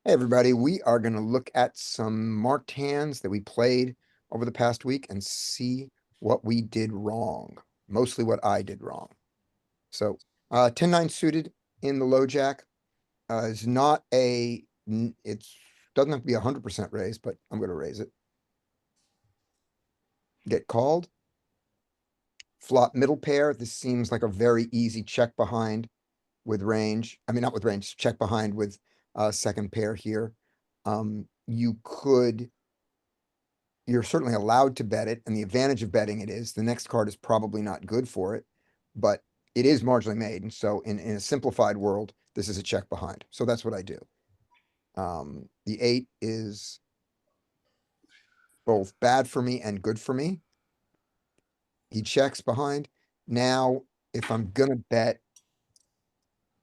Hey, everybody, we are going to look at some marked hands that we played over the past week and see what we did wrong. Mostly what I did wrong. So, 10-9 suited in the low jack is not it's doesn't have to be 100% raised, but I'm going to raise it. Get called. Flop middle pair. This seems like a very easy check behind with range. I mean, not with range, check behind with second pair here. You could You're certainly allowed to bet it, and the advantage of betting it is the next card is probably not good for it, but it is marginally made. And so in a simplified world, this is a check behind. So that's what I do. The 8 is both bad for me and good for me. He checks behind. Now, if I'm gonna bet,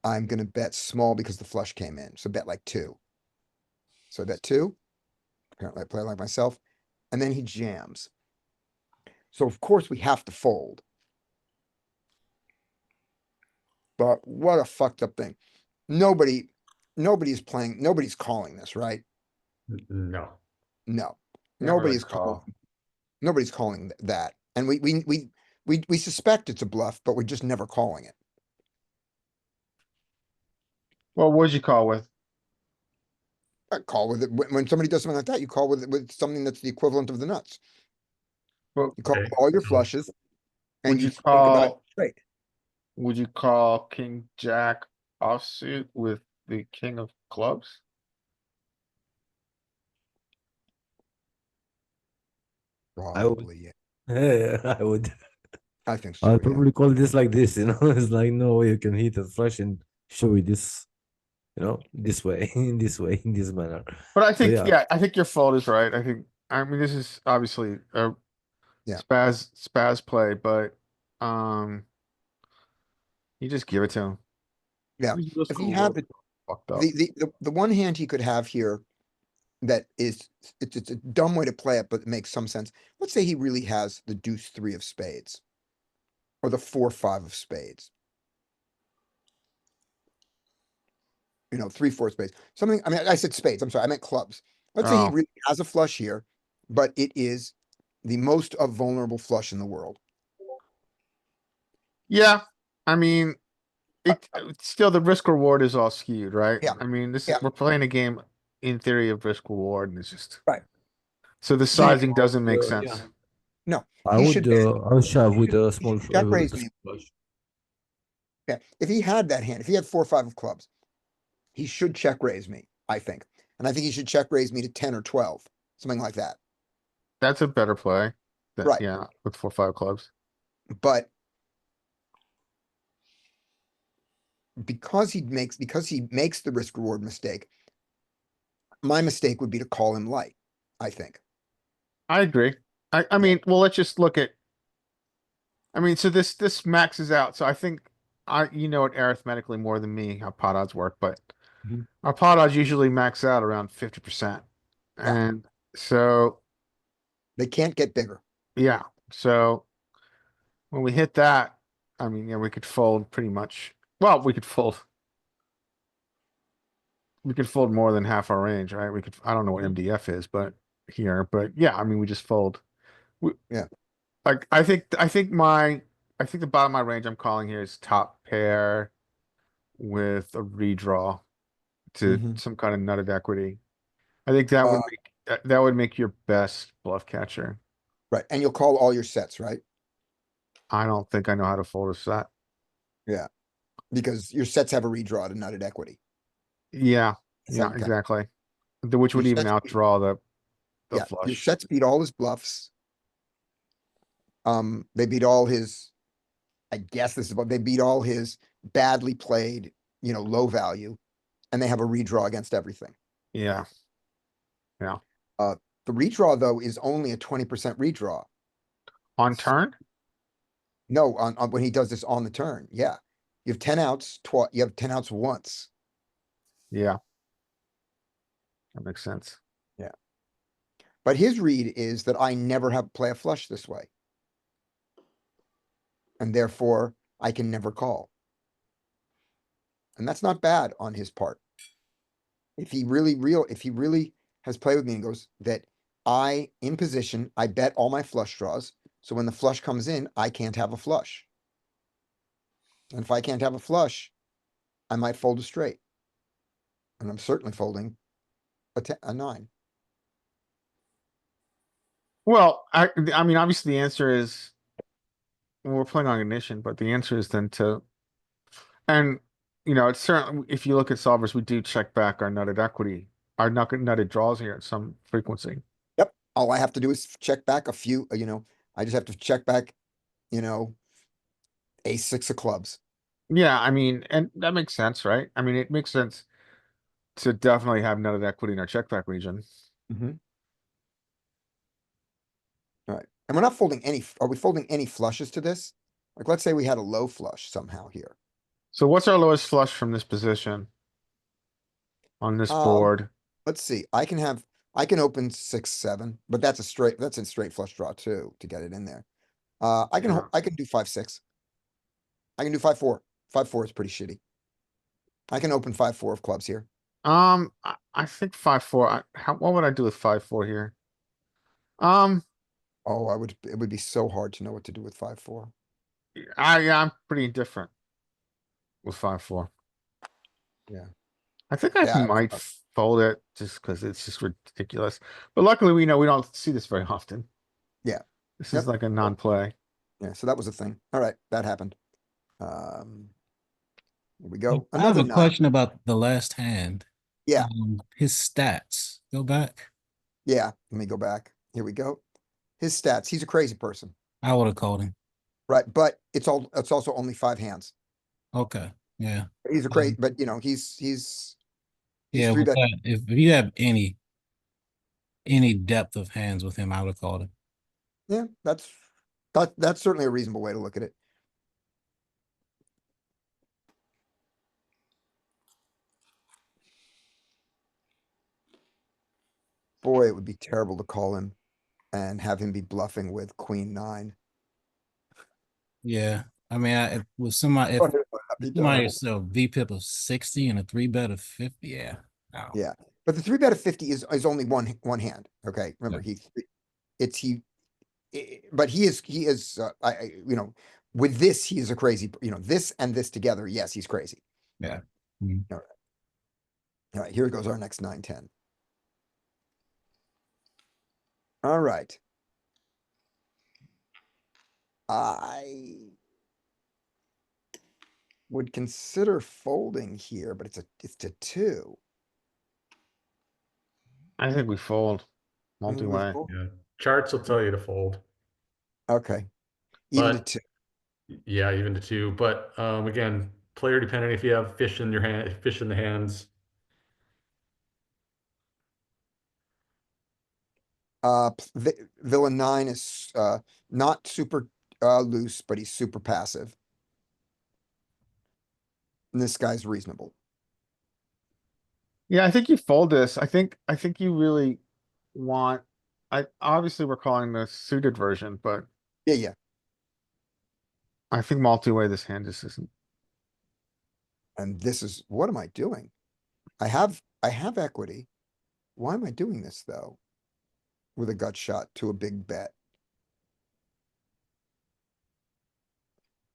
I'm gonna bet small because the flush came in. So bet like 2. So I bet 2. Apparently I play like myself. And then he jams. So of course we have to fold. But what a fucked up thing. Nobody, nobody's calling this, right? No, No, never really nobody's call. calling, nobody's calling that. And we suspect it's a bluff, but we're just never calling it. Well, what'd you call with? I call with it when somebody does something like that. You call with something that's the equivalent of the nuts. You call Okay. with all your So flushes, and would you you think about call straight. would you call King Jack offsuit with the King of Clubs? I would, Probably, yeah. yeah, I would. I think I'll so, yeah. probably call this like this, It's like no way you can hit a flush and show it this, this way, in this way, in this manner. But I So think, yeah, yeah, I think your fault is right. I mean, this is obviously a Yeah, spaz play, but um, you just give it to him. yeah. He's just If he cool. had Fucked up. the one hand he could have here that is it's a dumb way to play it, but it makes some sense. Let's say he really has the deuce 3 of spades or the 4 5 of spades. 3 4 spades. Something. I mean, I said spades. I'm sorry. I meant clubs. Let's say he Oh, really has a flush here, but it is the most vulnerable flush in the world. yeah. I mean, Uh, it's still the risk reward is all skewed, right? yeah, I mean, this is yeah, we're playing a game in theory of risk reward, and it's just right. so the He sizing doesn't make yeah. sense. no. I He would, should bet. I'll shove He with should, a he small, should check raise me. flush. Yeah. If he had that hand, if he had 4 5 of clubs, he should check raise me. I think, and I think he should check raise me to 10 or 12, something like that. That's a better play. That Right. yeah, with 4 5 clubs. But because he makes the risk reward mistake, my mistake would be to call him light, I think. I agree. I Yeah. mean, well, let's just look at. I mean, so this maxes out. So I think you know it arithmetically more than me how pot odds work, but Mhm. our pot odds usually max out around 50%, Yeah. and so They can't get bigger. yeah, so when we hit that, I mean, yeah, we could fold pretty much. Well, we could fold more than half our range, right? We could, I don't know what Mhm. MDF is, but here, but yeah, I mean, we just fold. We, Yeah. like, I think the bottom of my range I'm calling here is top pair with a redraw to Hmm. some kind of nutted equity. I think that would Uh, make your best bluff catcher. right. And you'll call all your sets, right? I don't think I know how to fold a set. Yeah. Because your sets have a redraw to nutted equity. Yeah, That's how yeah, you count. exactly. Which Your would even sets, outdraw the yeah, your flush. sets beat all his bluffs. They beat all his, I guess this is what they beat all his badly played, low value, and they have a redraw against everything. Yeah, yeah. Uh, the redraw though is only a 20% redraw. On turn? No, on when he does this on the turn. Yeah. You have 10 outs, you have 10 outs once. Yeah, that makes sense. Yeah. But his read is that I never have play a flush this way. And therefore I can never call. And that's not bad on his part. if he really has played with me and goes that in position, I bet all my flush draws. So when the flush comes in, I can't have a flush. And if I can't have a flush, I might fold a straight. And I'm certainly folding a nine. Well, I mean, obviously the answer is well, we're playing on ignition, but the answer is then to and it's certainly if you look at solvers, we do check back our nutted equity, our nutted draws here at some frequency. Yep. All I have to do is check back a few, I just have to check back, ace six of clubs. Yeah, I mean, and that makes sense, right? I mean, it makes sense to definitely have nutted equity in our check back region. Mhm. All right. And we're not folding are we folding any flushes to this? Like, let's say we had a low flush somehow here. So what's our lowest flush from this position on this Um, board? let's see. I can open 6, 7, but that's a straight flush draw too, to get it in there. Yeah. I can do 5, 6. I can do 5, 4. 5, 4 is pretty shitty. I can open 5, 4 of clubs here. I think 5-4. What would I do with 5-4 here? Um, Oh, it would be so hard to know what to do with 5, 4. yeah, I'm pretty indifferent with 5-4. Yeah. I think I Yeah. might fold it just because it's just ridiculous. But luckily, we know we don't see this very often. Yeah. This is Yep. like a non-play. Yeah. So that was a thing. All right. That happened. Um, here we Oh, go. I have Another a nine. question about the last hand. Yeah. His stats. Go back. Yeah. Let me go back. Here we go. His stats. He's a crazy person. I would have called him. Right. But it's also only 5 hands. Okay. Yeah. He's a crazy, but he's Yeah. three With bet. that, if you have any depth of hands with him, I would have called him. Yeah. That's certainly a reasonable way to look at it. Boy, it would be terrible to call him and have him be bluffing with Queen 9. Yeah. I mean, with somebody, if That'd be somebody terrible. so VPIP of 60 and a 3-bet of 50, yeah. No. Yeah. But the 3 bet of 50 is only one hand. Okay. Remember, it's but he is with this, he is a crazy, this and this together. Yes, he's crazy. Yeah. Mhm. All right. All right. Here goes our next 9, 10. All right. I would consider folding here, but it's a 2. I think we fold I think we multi-way. fold. Yeah, charts will tell you to fold, Okay. Even to but 2. yeah, even to two. But again, player dependent. If you have fish in your hand, fish in the hands, Villain 9 is not super loose, but he's super passive. And this guy's reasonable. Yeah, I think you fold this. I think you really want. I obviously we're calling the suited version, but Yeah, yeah. I think multi-way this hand just isn't. And this is what am I doing? I have equity. Why am I doing this though? With a gut shot to a big bet.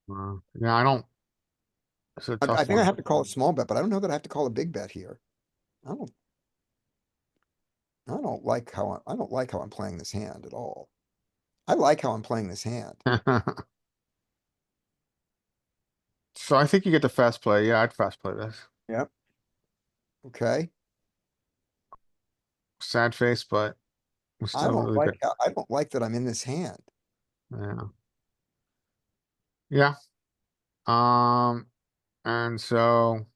Yeah, I don't. It's a I tough think I one. have to call a small bet, but I don't know that I have to call a big bet here. I don't I don't like how I'm playing this hand at all. I like how I'm playing this hand. So I think you get the fast play. Yeah, I'd fast play this. Yep. Okay. Sad face, but we're still really good. I don't like that I'm in this hand. Yeah. Yeah. Um, and so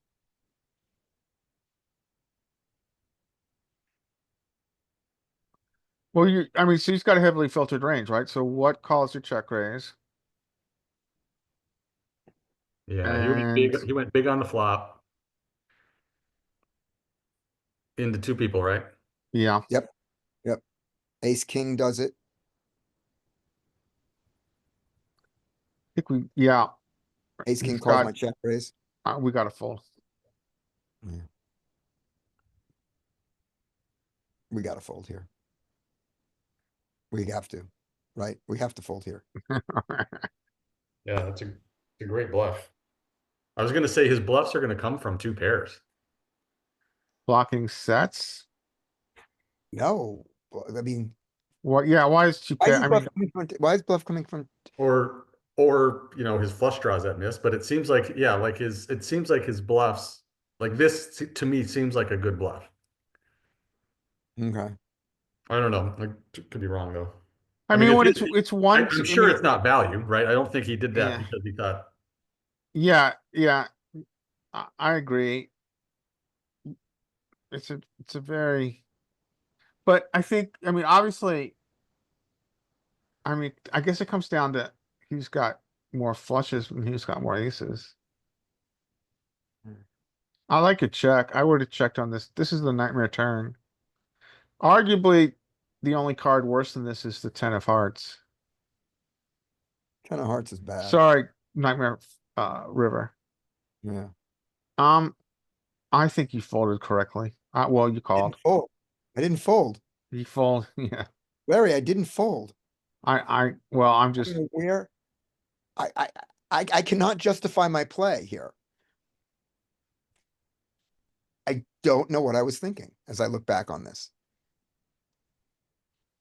well, I mean, so he's got a heavily filtered range, right? So what calls your check raise? yeah, he went And big. He went big on the flop into two people, right? yeah, I Yep. Yep. Ace king does it. think yeah, Ace king he's calls got, my check raise. we got to fold. Yeah. We gotta fold here. We have to, right? We have to fold here. Yeah, it's a great bluff. I was gonna say his bluffs are gonna come from two pairs. Blocking sets. No, I mean, What? Yeah. Why is two why is pair? his I bluff mean, coming from, why is bluff coming from? Or his flush draws that miss, but it seems like, yeah, like it seems like his bluffs, like this to me seems like a good bluff. Okay, I don't know. I could be wrong though. I I mean, mean, when it's one, I'm I sure mean, it's not value, right? I don't think he did that yeah, because he thought, yeah, yeah. I agree. It's a very, but I think, I mean, obviously, I mean, I guess it comes down to he's got more flushes and he's got more aces. Hmm. I like a check. I would have checked on this. This is the nightmare turn. Arguably, the only card worse than this is the 10 of hearts. 10 of hearts is bad. Sorry, nightmare river. Yeah, Um, I think you folded correctly. Well, you didn't called. fold. I didn't fold. You fold. Yeah. Larry, I didn't fold. Well, I'm I just, don't know where, I cannot justify my play here. I don't know what I was thinking as I look back on this.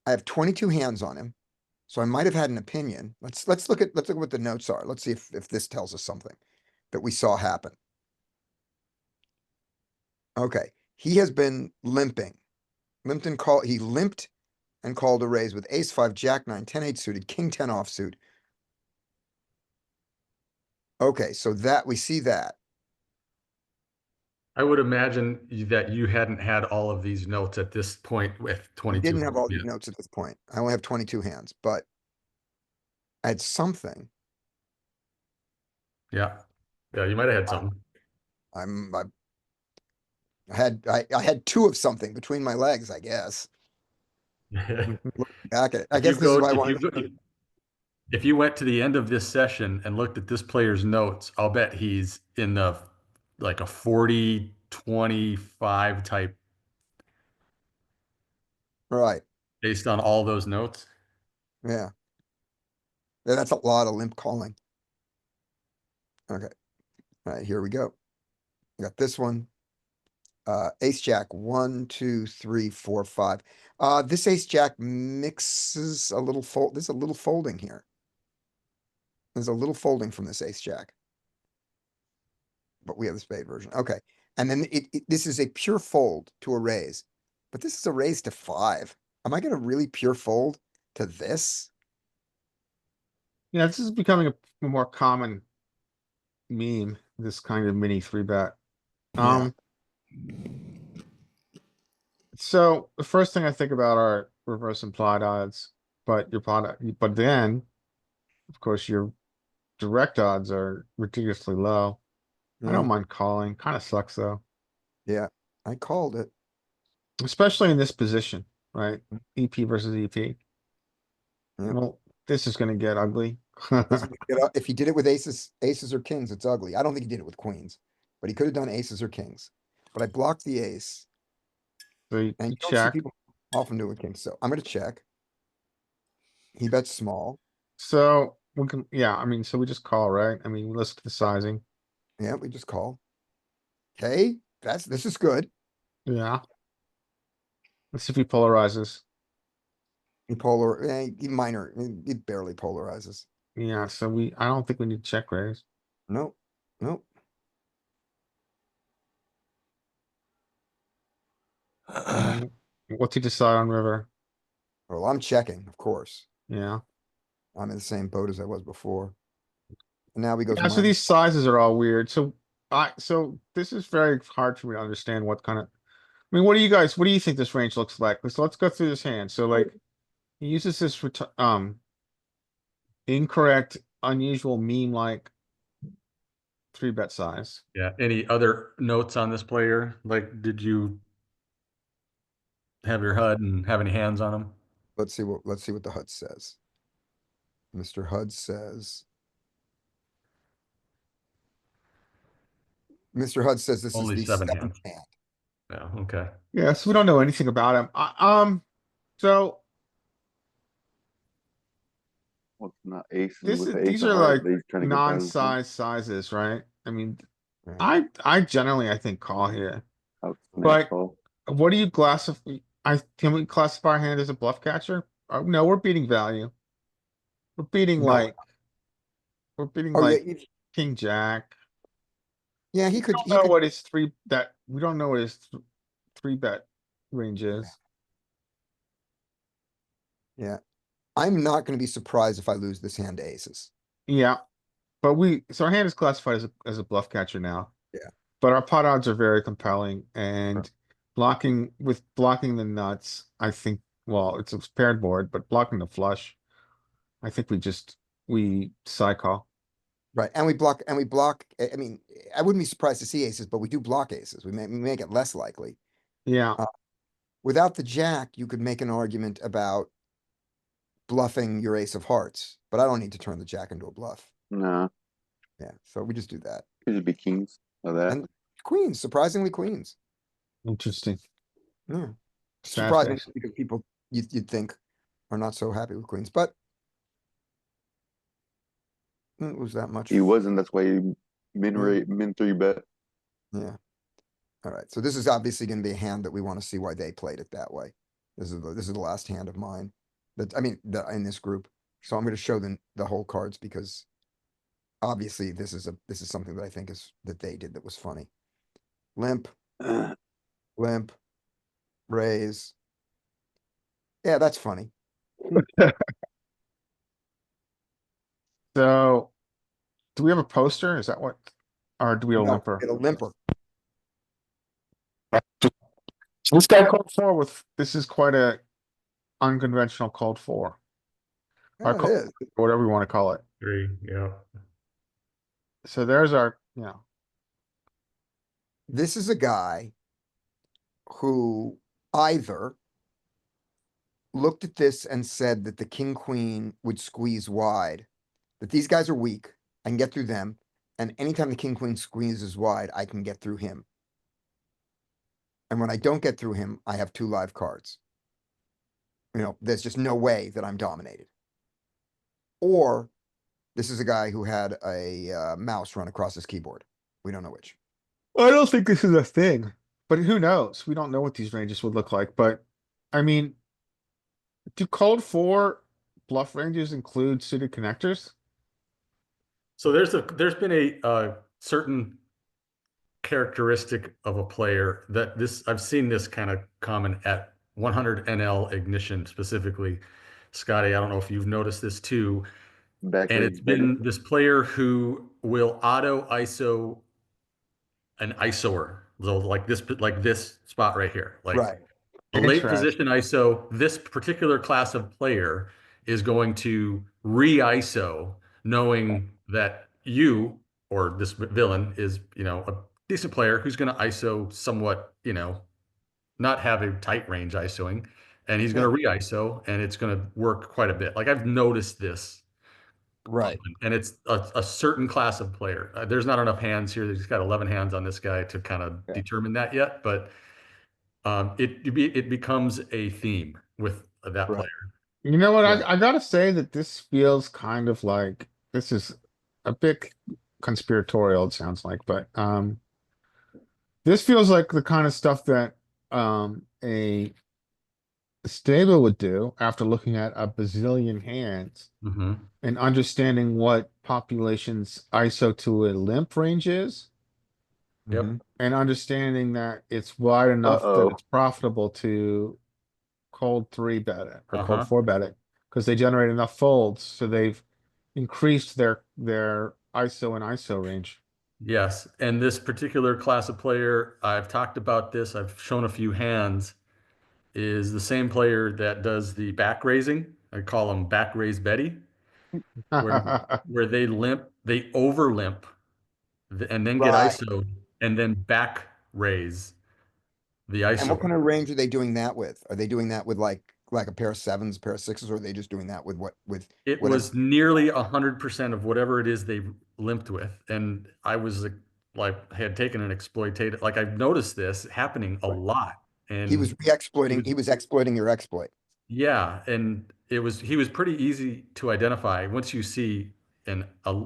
I have 22 hands on him, so I might have had an opinion. Let's look at what the notes are. Let's see if this tells us something that we saw happen. Okay, he has been limping. He limped and called a raise with ace five, jack nine, 10-8 suited, king 10 offsuit. Okay, so that we see that. I would imagine that you hadn't had all of these notes at this point with I 22. didn't have all Yeah. these notes at this point. I only have 22 hands, but I had something. Yeah. Yeah, you might have had something. I had two of something between my legs, I guess. Look back at it. I If you guess this is go, why I if you wanted go, to. if you went to the end of this session and looked at this player's notes, I'll bet he's in the like a 40-25 type Right, based on all those notes. yeah. Yeah, that's a lot of limp calling. Okay, all right, here we go. Got this one. Ace jack, 1, 2, 3, 4, 5. This ace jack mixes a little fold. There's a little folding here. There's a little folding from this ace jack. But we have the spade version. Okay. And then this is a pure fold to a raise. But this is a raise to 5. Am I gonna really pure fold to this? yeah, this is becoming a more common meme, this kind of mini three bet. Yeah. So the first thing I think about are reverse implied odds, but but then, of course, your direct odds are ridiculously low. I Yeah. don't mind calling. Kind of sucks though, Yeah. I called it. especially in this position, right? EP versus EP. Yep. Well, this is going to get ugly. If he did it with aces or kings, it's ugly. I don't think he did it with queens, but he could have done aces or kings. But I blocked the ace, So you and you don't see check. people often do it with kings. So I'm gonna check. He bets small. So we can, yeah, I mean, so we just call, right? I mean, let's the sizing. Yeah, we just call. Okay, this is good. Yeah. Let's see if he polarizes. He minor, he barely polarizes. Yeah, so I don't think we need check raise. Nope, nope. What's he decide on river? Well, I'm checking, of course. Yeah. I'm in the same boat as I was before. And now he goes Yeah, so minor. these sizes are all weird. So this is very hard for me to understand what kind of, I mean, what do you think this range looks like? So let's go through this hand. So like he uses this for incorrect, unusual meme-like three bet size. Yeah. Any other notes on this player? Like, did you have your HUD and have any hands on him? Let's see what the HUD says. Mr. HUD says. Mr. HUD says this is Only the 7 seventh hands. hand. Yeah, okay. Yeah, so we don't know anything about him. So What's not aces with the ace these of are heart like that he's trying to get by with? non-size sizes, right? I mean, Right. I generally I think call here, Out smash but call. what do you classify? Can we classify our hand as a bluff catcher? No, we're beating value. We're beating No. we're beating Oh, yeah, like King Jack. yeah, We don't know what his we don't know what his three bet range is. yeah. I'm not gonna be surprised if I lose this hand to aces. Yeah, but so our hand is classified as a bluff catcher now. Yeah. But our pot odds are very compelling, and blocking the nuts, I think. Well, it's a paired board, but blocking the flush, I think we side call. Right, and we block, I mean, I wouldn't be surprised to see aces, but we do block aces. We make it less likely. Yeah, Without the jack, you could make an argument about bluffing your ace of hearts, but I don't need to turn the jack into a bluff. Nah, Yeah, so we just do that. could just be kings of that. And queens, surprisingly queens. interesting. Yeah. Sad Surprising face. because people you'd think are not so happy with queens, but it was that much. He wasn't, that's why he min 3 bet. Yeah. All right, so this is obviously gonna be a hand that we wanna see why they played it that way. This is the last hand of mine. That, I mean, in this group. So I'm gonna show the whole cards because obviously this is something that I think that they did that was funny. Limp, limp, raise. Yeah, that's funny. So, do we have a poster? Is that what, or do we have a No, limper? get a limper. This guy called four with, this is quite a unconventional called four, Yeah, it is. whatever you want to call it. 3, yeah. So there's our, This is a guy who either looked at this and said that the king queen would squeeze wide, that these guys are weak, I can get through them, and anytime the king queen squeezes wide, I can get through him. And when I don't get through him, I have 2 live cards. You know, there's just no way that I'm dominated. Or this is a guy who had a mouse run across his keyboard. We don't know which. I don't think this is a thing, but who knows? We don't know what these ranges would look like, but I mean, do code four bluff ranges include suited connectors? So there's been a certain characteristic of a player that I've seen this kind of common at 100 NL Ignition specifically. Scotty, I don't know if you've noticed this too. Back And raise it's Betty. been this player who will auto ISO an ISOer. So like this spot right here. Like Right. a late Interesting. position ISO, this particular class of player is going to re-ISO knowing that you or this villain is, a decent player who's going to ISO somewhat, not have a tight range ISOing, and he's going to re-ISO and it's going to work quite a bit. Like I've noticed this. Right. And it's a certain class of player. There's not enough hands here. He's got 11 hands on this guy to kind of determine that yet, but it becomes a theme with that Right. player. You know what? Right. I gotta say that this feels kind of like this is a bit conspiratorial, it sounds like, but this feels like the kind of stuff that a stable would do after looking at a bazillion hands Mm-hmm. and understanding what population's ISO to a limp range is, Yep. Mhm. and understanding that it's wide enough that Uh-oh. it's profitable to cold 3 bet it or cold Uh-huh. 4 bet it because they generate enough folds, so they've increased their ISO and ISO range. Yes. And this particular class of player, I've talked about this, I've shown a few hands, is the same player that does the back raising. I call them back raise Betty, where they over limp and then get Right. ISO and then back raise the And ISO. what kind of range are they doing that with? Are they doing that with like a pair of sevens, a pair of sixes, or are they just doing that with It whatever? was nearly 100% of whatever it is they limped with. And I was like had taken an exploitative, like I've noticed this happening a Right. lot. He was And re-exploiting, he was exploiting your exploit. yeah, and he was pretty easy to identify once you see a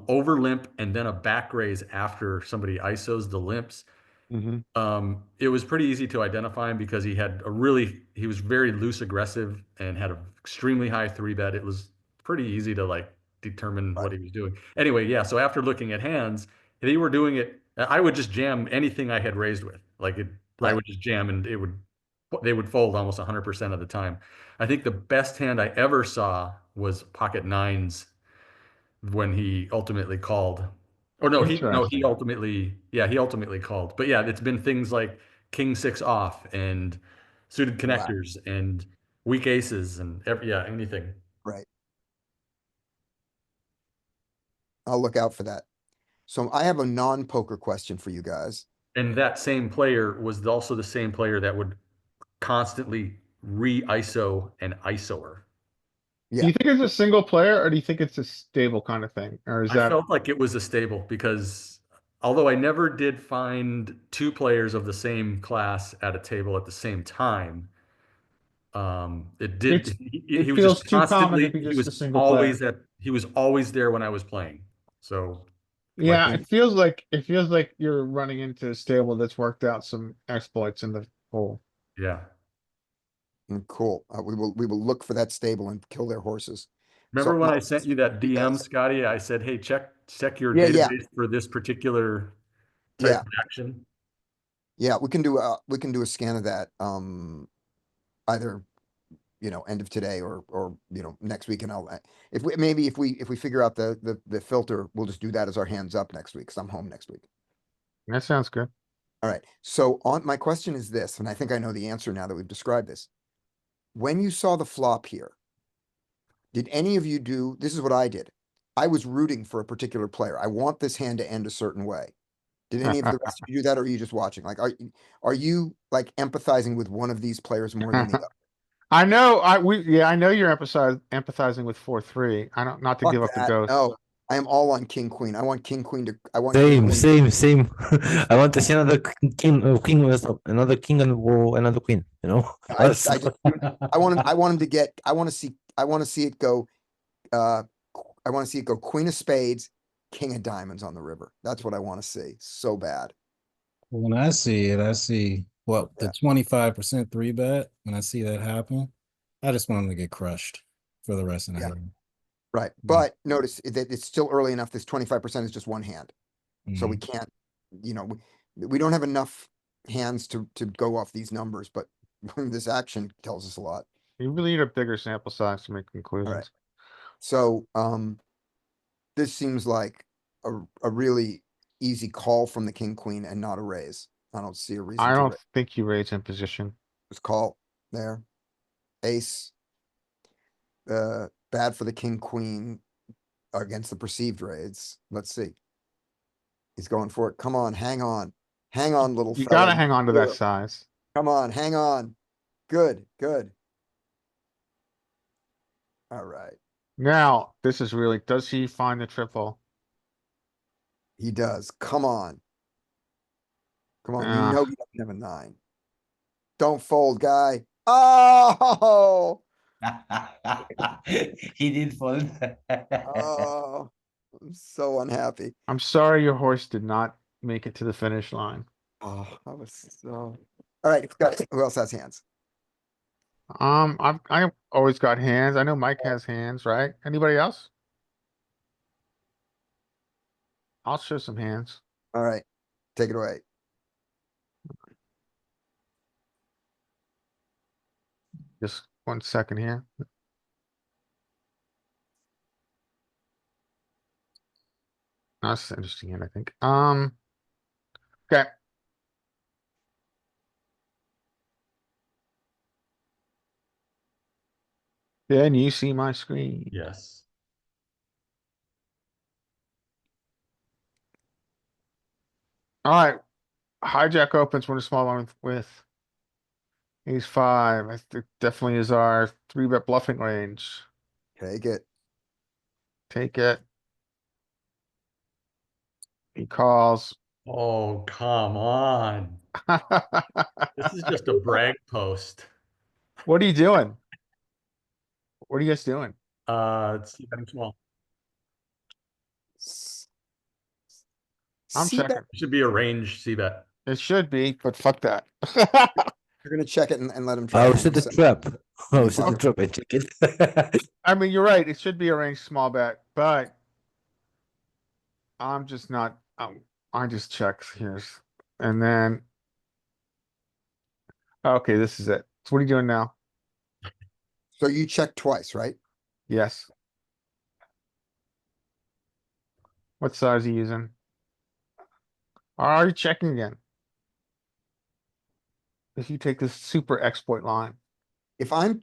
over limp and then a back raise after somebody ISOs the limps. Mm-hmm. It was pretty easy to identify him because he was very loose aggressive and had an extremely high three bet. It was pretty easy to like determine Right. what he was doing. Anyway, yeah, so after looking at hands, they were doing it. I would just jam anything I had raised with. I Right. would just jam and they would fold almost 100% of the time. I think the best hand I ever saw was pocket nines when he ultimately called. Or no, he Interesting. ultimately, yeah, he ultimately called. But yeah, it's been things like king six off and suited Wow. connectors and weak aces and anything. Right. I'll look out for that. So I have a non-poker question for you guys. And that same player was also the same player that would constantly re-ISO and ISOer. Do Yeah. you think it's a single player or do you think it's a stable kind of thing? Or is I that felt like it was a stable because although I never did find two players of the same class at a table at the same time, it did. it's He it was feels just too common to constantly. be just a single player. He was always there when I was playing. So like Yeah, it feels like you're running into a stable that's worked out some exploits in the hole. yeah. Cool. We will look for that stable and kill their horses. Remember So when my I sent you that you DM, guys. Scotty? I said, "Hey, check your Yeah, yeah, database for this particular type yeah, of action." yeah. We can do a scan of that. Either end of today or next week, and I'll if we figure out the filter, we'll just do that as our hands up next week because I'm home next week. That sounds good. All right. So on my question is this, and I think I know the answer now that we've described this. When you saw the flop here, did any of you do this is what I did. I was rooting for a particular player. I want this hand to end a certain way. Did any of the rest of you do that, or are you just watching? Like, are you like empathizing with one of these players more than the other? I know you're empathizing with 4-3. I don't not to Fuck give up the that. ghost. No, I am all on King Queen. I want King Same, Queen. same, same. I want to see another king with another king and another queen. You know, I just, I just, I want him to get. I want to see it go. Uh, I want to see it go Queen of Spades, King of Diamonds on the river. That's what I want to see so bad. When I see it, I see what the Yeah, 25% three bet. When I see that happen, I just want him to get crushed for the rest of the yeah, hand. right. Yeah. But notice that it's still early enough. This 25% is just one hand, so we Mhm. can't. We don't have enough hands to go off these numbers, but this action tells us a lot. You really need a bigger sample size to make All right. conclusions. So, this seems like a really easy call from the king queen and not a raise. I don't see a reason I to don't raise. think you raise in position. Just call there. Ace. Bad for the king queen against the perceived raids. Let's see. He's going for it. Come on, hang on. Hang on, little You fella. gotta You hang on to can do that it. size. Come on, hang on. Good, good. All right. Now, this is really, does he find the triple? He does. Come on. Come on. You Uh, know he doesn't have a nine. Don't fold, guy. Oh, he did fall. oh, I'm so unhappy. I'm sorry your horse did not make it to the finish line. Oh, I was so. All right, guys, who else has hands? I've always got hands. I know Mike has hands, right? Anybody else? I'll show some hands. All right, take it away. Just 1 second here. That's an interesting hand, I think. Okay. Then you see my screen. Yes. All right. Hijack opens when a small one with ace five. I think definitely is our 3-bet bluffing range. Take it. Take it. He calls. Oh, come on. This is just a brag post. What are you doing? What are you guys doing? It's betting small. S- I'm C bet, checking. It should be a range C bet. It should be, but fuck that. you're gonna check it and let him try Oh, it set the himself. trap. Oh, You set the bluff. trap and check it. I mean, you're right. It should be a range small bet, but I'm just not. I just checked here, and then okay, this is it. So what are you doing now? So you check twice, right? Yes. What size are you using? Are you checking again? If you take this super exploit line, If I'm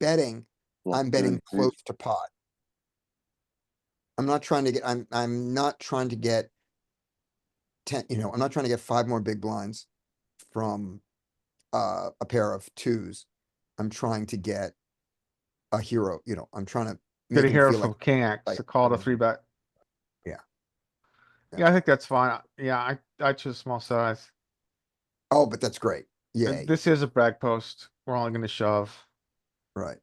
betting, Plus I'm betting 33. close to pot. I'm not trying to get, I'm not trying to get 10, I'm not trying to get 5 more big blinds from a pair of twos. I'm trying to get a hero, I'm trying to get make a him hero feel like, from King X like, to call it a 3-bet. Yeah. Yeah, I think that's fine. Yeah, I choose small size. oh, but that's great. And Yay, this is a brag post. We're only gonna shove. right.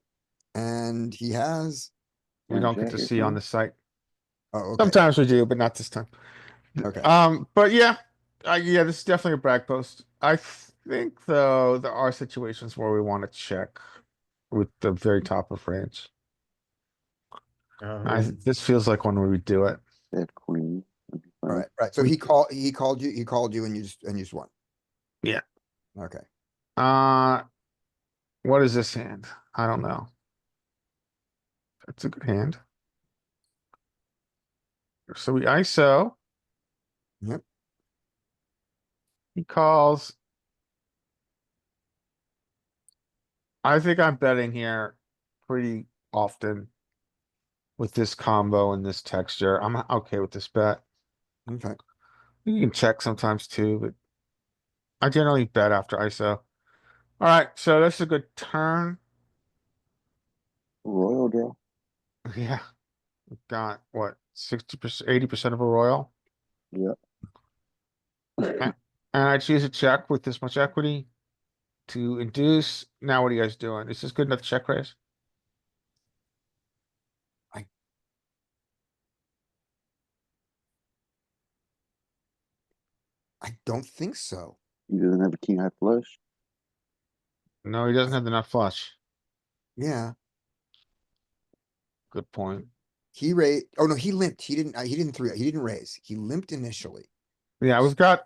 And he has, We Nine don't get jack to or see on something. the site. oh, okay, Sometimes we do, but not this time. okay. But yeah, yeah, this is definitely a brag post. I think though there are situations where we want to check with the very top of range. This feels like one where we do it. Dead queen. That'd be fine. Right. So he called you and you just won. Yeah. Okay. Uh, what is this hand? I don't know. That's a good hand. So we ISO. Yep. He calls. I think I'm betting here pretty often with this combo and this texture. I'm okay with this bet. Okay. You can check sometimes too, but I generally bet after ISO. All right, so that's a good turn. Royal draw. Yeah, we've got what 60%, 80% of a royal. Yeah. And I choose a check with this much equity to induce. Now what are you guys doing? Is this good enough to check raise? I don't think so. He doesn't have a king high flush. No, he doesn't have the nut flush. Yeah. Good point. He raised, oh no, he limped. He didn't raise. He limped initially. Yeah, we've got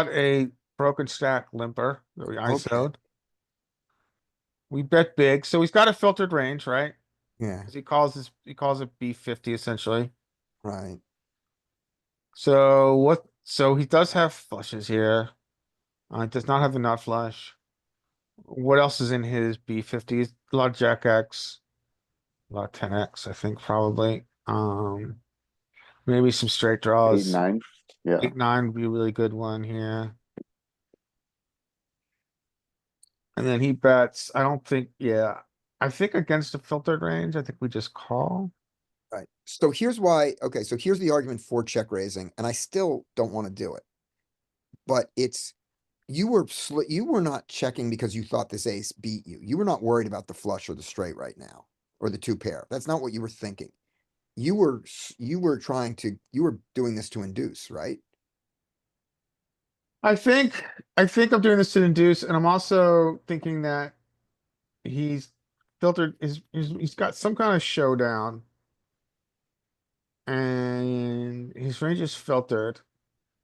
a broken stack limper that we Okay. ISO'd. We bet big, so he's got a filtered range, right? Yeah, 'Cause he calls it B50 essentially. right. So what? So he does have flushes here. Does not have a nut flush. What else is in his B50s? A lot of Jack X, a lot of 10X, I think probably. Maybe some straight 8, draws. 9. Yeah. 8-9 would be a really good one here. And then he bets. I don't think, yeah. I think against a filtered range, I think we just call. Right. So here's why, okay, so here's the argument for check raising, and I still don't want to do it. But you were not checking because you thought this ace beat you. You were not worried about the flush or the straight right now, or the two pair. That's not what you were thinking. You were you were doing this to induce, right? I think I'm doing this to induce, and I'm also thinking that he's filtered he's got some kind of showdown. And his range is filtered,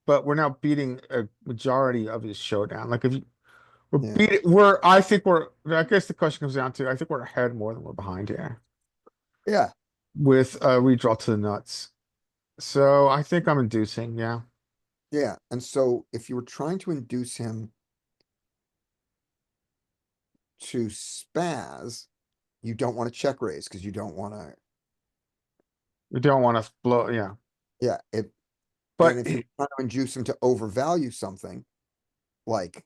but we're now beating a majority of his showdown. Like if you Yeah. I guess the question comes down to I think we're ahead more than we're behind here Yeah. with a redraw to the nuts. So I think I'm inducing, yeah. Yeah. And so if you were trying to induce him to spaz, you don't want to check raise because you don't want to, We don't want to blow, yeah. yeah. And But if you're trying to induce him to overvalue something like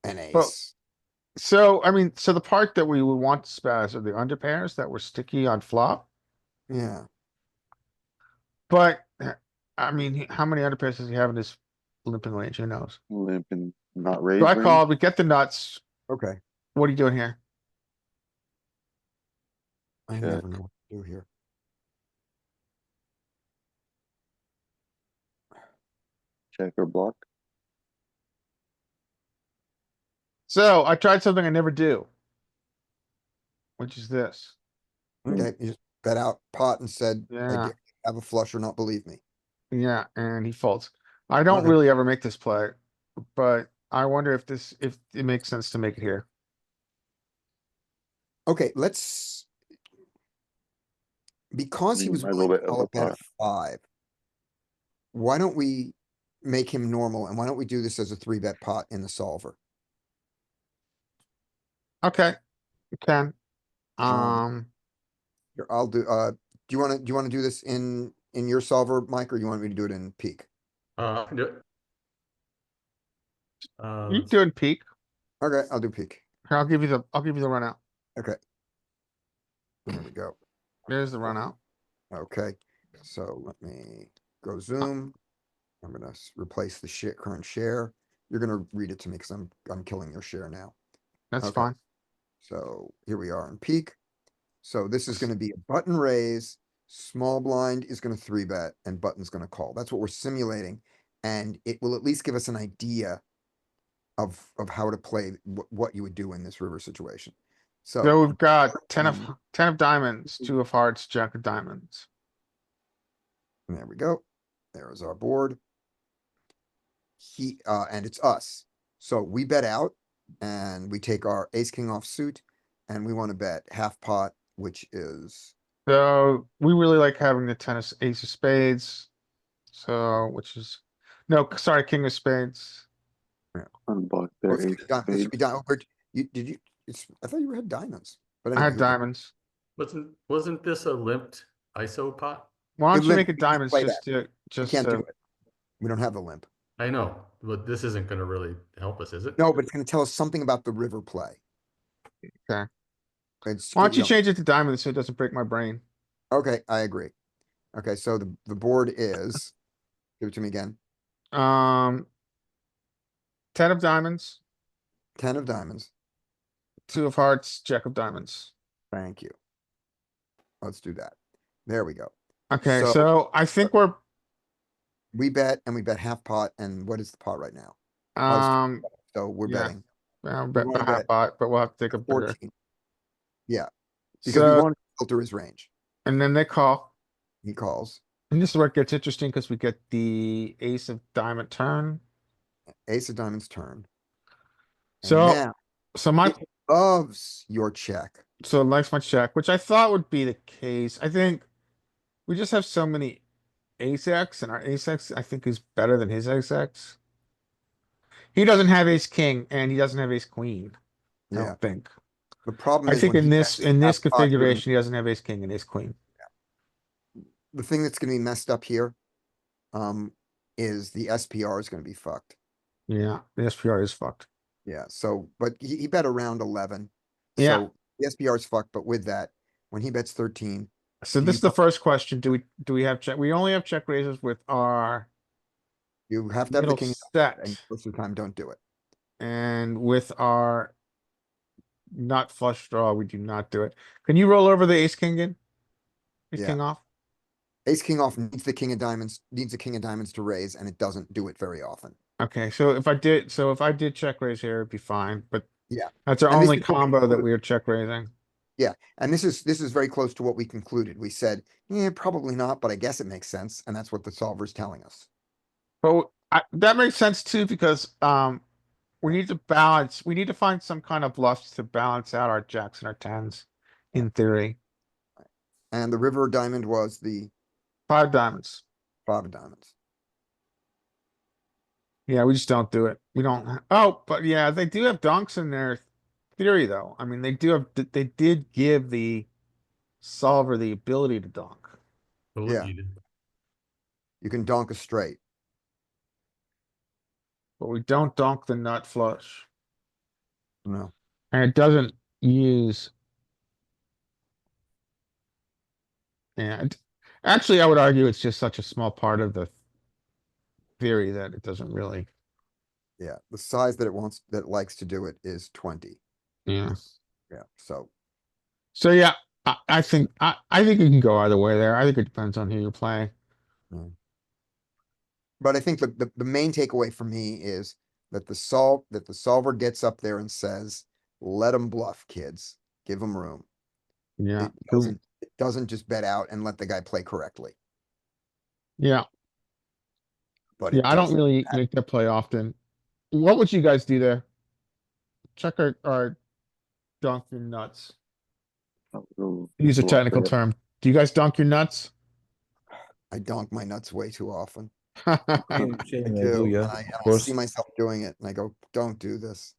an but ace, so I mean, so the part that we would want to spaz are the under pairs that were sticky on flop. yeah. But I mean, how many under pairs does he have in his limping range? Who knows? Limp and not So raise I range. called, we get the nuts. Okay, What are you doing here? I Check. never know what to do here. Check or block. So I tried something I never do. Which is this. Okay, you just bet out pot and said, I Yeah, have a flush or not believe me. yeah, and he folds. I don't Okay. really ever make this play, but I wonder if if it makes sense to make it here. Okay, because he You was might as willing well to bet call it bet over at 5, why don't we make him normal and why don't we do this as a 3-bet pot in the solver? Okay, you can. Um, Here, I'll do, do you wanna do this in your solver, Mike, or you want me to do it in peak? I can do it. You doing peak? Okay, I'll do peak. Here, I'll give you the run out. Okay. There we go. There's the run out. Okay, so let me go zoom. I'm gonna replace the current share. You're gonna read it to me because I'm killing your share now. That's Okay. fine. So here we are in peak. So this is gonna be a button raise, small blind is gonna 3-bet, and button's gonna call. That's what we're simulating. And it will at least give us an idea of how to play, what you would do in this river situation. So So we've got 10 of diamonds, 2 of hearts, jack of diamonds. there we go. There is our board. And it's us. So we bet out and we take our ace king off suit and we want to bet half pot, which is So we really like having the ace of spades. So, which is, no, sorry, king of spades. unblock oh, their ace of this should be spades. done. Did you? I thought you had diamonds. But I anyway, had diamonds. Wasn't this a limped ISO pot? Why don't you limp, make it we can't diamonds play just to, we can't do to, it. We don't have the limp. I know, but this isn't going to really help us, is it? No, but it's going to tell us something about the river play. okay. It's, Why don't you know, change it to diamonds so it doesn't break my brain? okay, I agree. Okay, so the board is, give it to me again. 10 of diamonds, 10 of diamonds. 2 of hearts, jack of diamonds. Thank you. Let's do that. There we go. Okay, So- so I think we're, We bet and we bet half pot. And what is the pot right now? So we're yeah. betting Bet wanna half bet pot, but we'll have to take a bigger. 14. Yeah, because we So, want to filter his range. and then they call. He calls And this is where it gets interesting because we get the ace of diamond turn. ace of diamonds turn. And So, now so my, it loves your check. so it likes my check, which I thought would be the case. I think we just have so many ace X, and our ace X I think is better than his ace X. He doesn't have ace king and he doesn't have ace queen. I Yeah. don't think. The problem I is think when in he this bets half pot, you're gonna- configuration he doesn't have ace king and ace queen. the thing that's going to be messed up here, is the SPR is going to be fucked. Yeah, the SPR is fucked. Yeah. So, but he bet around 11. Yeah. So the SPR is fucked. But with that, when he bets 13, So Do this you is the first question. Do we have check? We only have check raises with our you have to have the middle king, and set most of the time, don't do it. and with our not flush draw, we do not do it. Can you roll over the ace king in? Ace Yeah. king off? Ace king off needs the king of diamonds, needs the king of diamonds to raise, and it doesn't do it very often. Okay, so if I did check raise here, it'd be fine, but Yeah. that's our And this only is what we combo that concluded. we are check raising. Yeah, and this is very close to what we concluded. We said, yeah, probably not, but I guess it makes sense, and that's what the solver is telling us. But that makes sense too, because we need to balance, we need to find some kind of bluffs to balance out our jacks and our tens, in theory. And the river diamond was the 5 diamonds. 5 of diamonds. Yeah, we just don't do it. We don't. Oh, but yeah, they do have donks in their theory, though. I mean, they do have. They did give the solver the ability to donk, Yeah. You did. You can donk a straight. but we don't donk the nut flush, No. and it doesn't use. Yeah, actually, I would argue it's just such a small part of the theory that it doesn't really. Yeah, the size that it likes to do it is 20. Yeah. Yeah, so So yeah, I think I think it can go either way there. I think it depends on who you're playing. but I think the main takeaway for me is that the solver gets up there and says, let them bluff, kids. Give them room. Yeah. It doesn't just bet out and let the guy play correctly. Yeah. But Yeah. it I don't does. really make that play often. What would you guys do there? Check or dunk your nuts. We'll Use a block technical that. term. Do you guys dunk your nuts? I donk my nuts way too often. Shame, I shame, I do, do, yeah, and I, of and I see course. myself doing it, and I go, "Don't do this."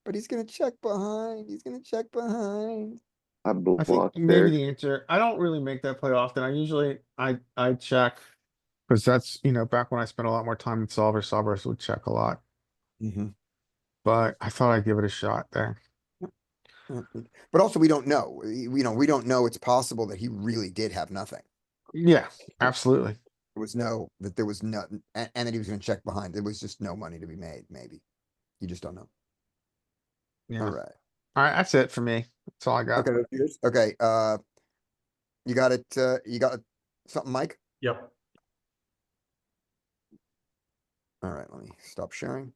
But he's gonna check behind. He's gonna check behind. I I think block maybe there. the answer. I don't really make that play often. I usually I check because that's back when I spent a lot more time in solvers would check a lot. But I thought I'd give it a shot there. But also, we don't know. We don't know. It's possible that he really did have nothing. Yeah, absolutely. There was nothing, and that he was going to check behind. There was just no money to be made. Maybe you just don't know. Yeah. All right. All right, that's it for me. That's all I got. Okay. that's yours? Okay. You got it. You got something, Mike? Yep. All right. Let me stop sharing.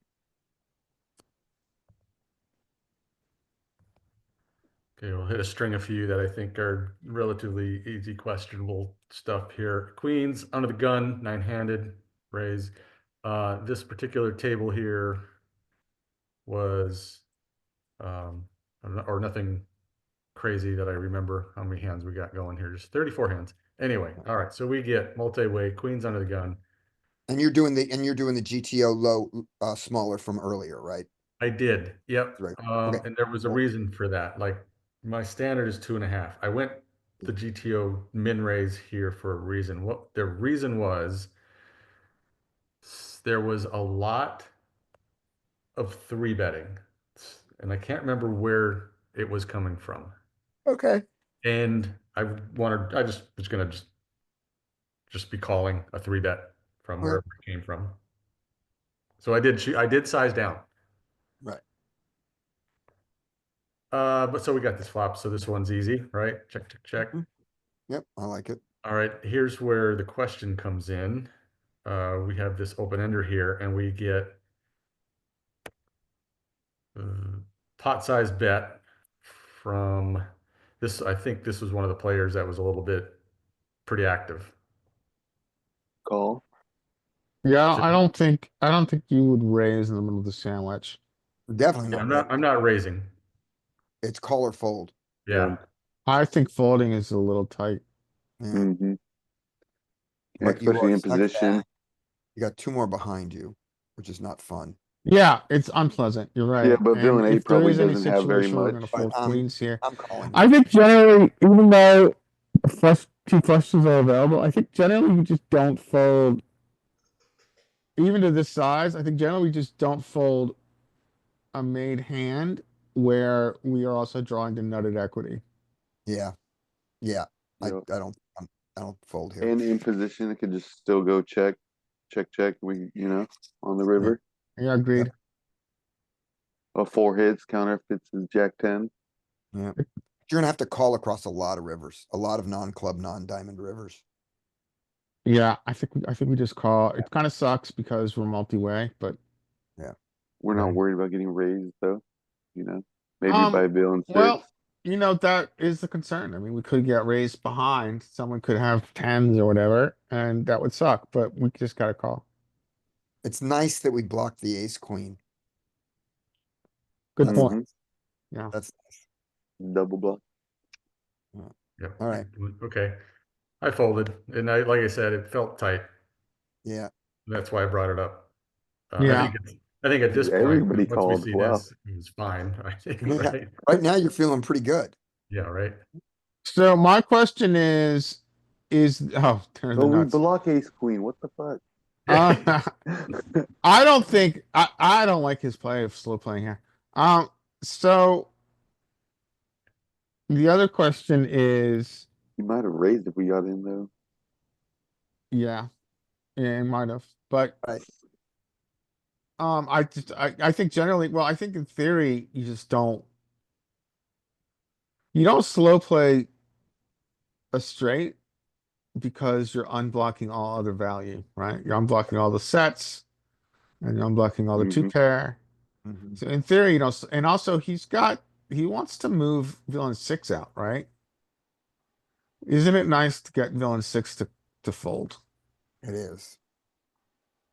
Okay, we'll hit a string of few that I think are relatively easy, questionable stuff here. Queens under the gun, nine-handed, raise. This particular table here was, or nothing crazy that I remember how many hands we got going here. Just 34 hands. Anyway, all right. So we get multi-way, queens under the gun. And you're doing the GTO low, smaller from earlier, right? I did. Yep. Right. Okay. And there was a reason for that. Like my standard is 2.5. I went the GTO min raise here for a reason. What the reason was, there was a lot of three betting, and I can't remember where it was coming from. Okay. And I just was gonna just be calling a three bet from Okay. wherever it came from. So I did size down. Right. But so we got this flop. So this one's easy, right? Check, check, check. Yep. I like it. All right, here's where the question comes in. We have this open ender here, and we get pot size bet from this. I think this was one of the players that was a little bit pretty active. Call. Yeah, So- I don't think you would raise in the middle of the sandwich. Definitely Yeah, not. I'm not raising. It's call or fold. Yeah. I think folding is a little tight. Yeah. Mm-hmm. But you Especially are in stuck position. back. You got two more behind you, which is not fun. Yeah, it's unpleasant. You're right. Yeah, but And villain 8 if there probably is any doesn't have very situation where we're much. gonna But fold queens here, I'm calling. I think generally, even though two flushes are available, I think generally you just don't fold. Even to this size, I think generally we just don't fold a made hand where we are also drawing the nutted equity. Yeah. Yeah. You know, I don't fold here. and in position, it could just still go check, check, check. On the river. Yeah, agreed. A 4 hits counter if it's his Jack 10. Yeah. You're gonna have to call across a lot of rivers, a lot of non-club, non-diamond rivers. Yeah, I think we just call. It kind of sucks because we're multi-way, but We're not Right. worried about getting raised though. Maybe Um, by villain 6. well, that is the concern. I mean, we could get raised behind. Someone could have tens or whatever, and that would suck. But we just gotta call. It's nice that we blocked the ace queen. Good That's point. nice. Yeah. That's Double block. Yep. all right. Okay. I folded, and like I said, it felt tight. Yeah. That's why I brought it up. Yeah. I think at this point, Everybody once we called. see Wow. this, it was fine. I think, Yeah. right? Right now you're feeling pretty good. Yeah, right. So my question is oh, there are the Oh, we nuts. block ace queen. What the fuck? Uh, I don't think I don't like his play of slow playing here. So the other question is, You might have raised if we got in though. yeah, it might have, but Right. I think generally, well, I think in theory, you don't slow play a straight because you're unblocking all other value, right? You're unblocking all the sets and you're unblocking all the two Mhm. pair. Mhm. So in theory, and also he wants to move villain 6 out, right? Isn't it nice to get villain 6 to fold? It is.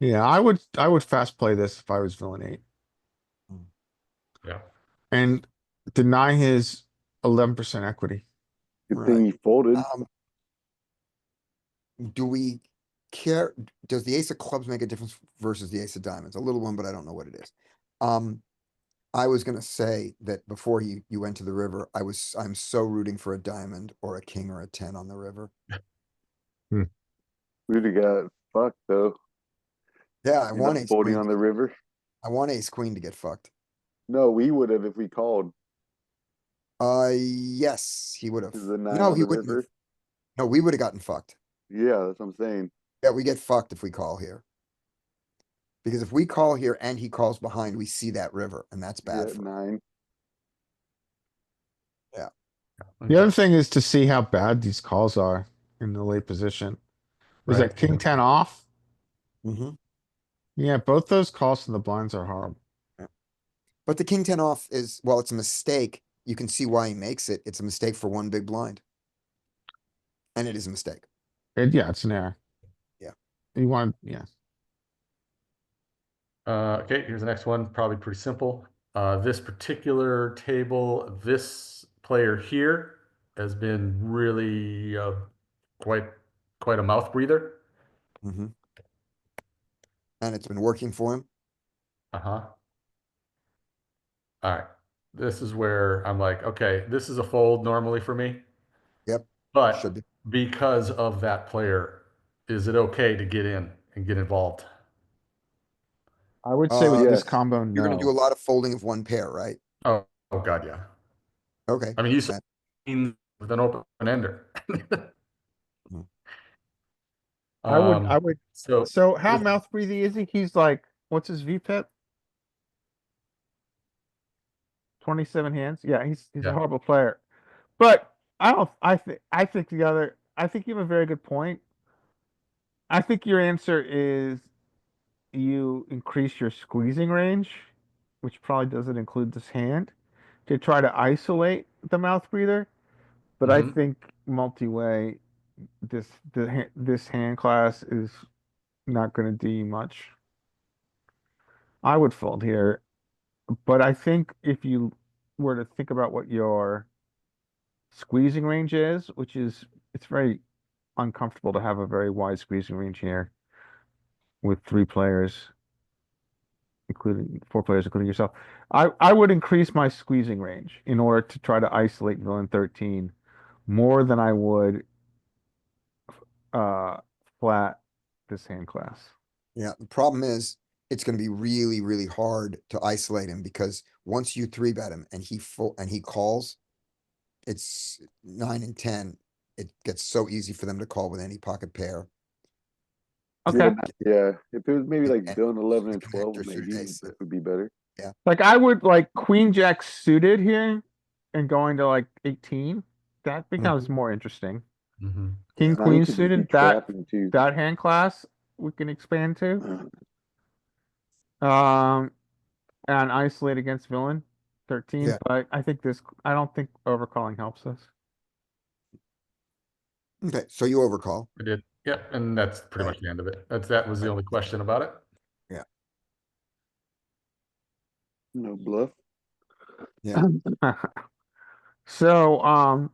Yeah, I would fast play this if I was villain 8 Yeah. and deny his 11% equity. Good Right. thing he folded. Do we care? Does the ace of clubs make a difference versus the ace of diamonds? A little one, but I don't know what it is. I was gonna say that before you went to the river, I'm so rooting for a diamond or a king or a 10 on the river. We'd have got fucked though. Yeah, I You're want not ace folding queen. on the river. I want ace queen to get fucked. No, we would have if we called. Yes, he would have. Is the 9 No, on he the wouldn't have. river? No, we would have gotten fucked. Yeah, that's what I'm saying. Yeah, we get fucked if we call here. Because if we call here and he calls behind, we see that river, and that's Yeah, bad for us. 9. The other Okay. thing is to see how bad these calls are in the late position. Is Right. that king 10 off? Mm-hmm. Yeah, both those calls from the blinds are horrible. But the king 10 off is, well, it's a mistake. You can see why he makes it. It's a mistake for one big blind. And it is a mistake. Yeah, it's an error. Yeah. Yeah. Okay, here's the next one, probably pretty simple. This particular table, this player here has been really quite quite a mouth breather. Mm-hmm. And it's been working for him. Uh-huh. All right. This is where I'm like, okay, this is a fold normally for me, Yep. but Should be. because of that player, is it okay to get in and get involved? I would say with this Yes. combo, You're gonna do a no. lot of folding of one pair, right? Oh God, yeah. Okay. I mean, you saw That- with an open ender. Mhm. I would. So So how this, mouth breathy is he? He's like, what's his VPIP? 27 hands. Yeah, he's a yeah. horrible player. But I think you have a very good point. I think your answer is you increase your squeezing range, which probably doesn't include this hand, to try to isolate the mouth breather. But I Mhm. think multi-way, this hand class is not going to do you much. I would fold here, but I think if you were to think about what your squeezing range is, it's very uncomfortable to have a very wide squeezing range here with 3 players, including 4 players, including yourself. I would increase my squeezing range in order to try to isolate villain 13 more than I would uh flat this hand class. Yeah, the problem is it's gonna be really, really hard to isolate him because once you three bet him and he calls, it's 9 and 10. It gets so easy for them to call with any pocket pair. And Okay. Yeah. If it was maybe like and villain 11 the and 12, connector suited maybe ace. that would be better. Like I would like Queen Jack suited here and going to like 18. That becomes more interesting. Mhm. King Yeah. 9 Queen could just be suited, trapping too. that hand class we can expand to. Uh, And isolate against villain 13, Yeah. but I don't think overcalling helps us. Okay, so you overcall. I did. Yep, and that's pretty Right. much the end of it. That was the Right. only question about it. Yeah. No bluff. Yeah. So,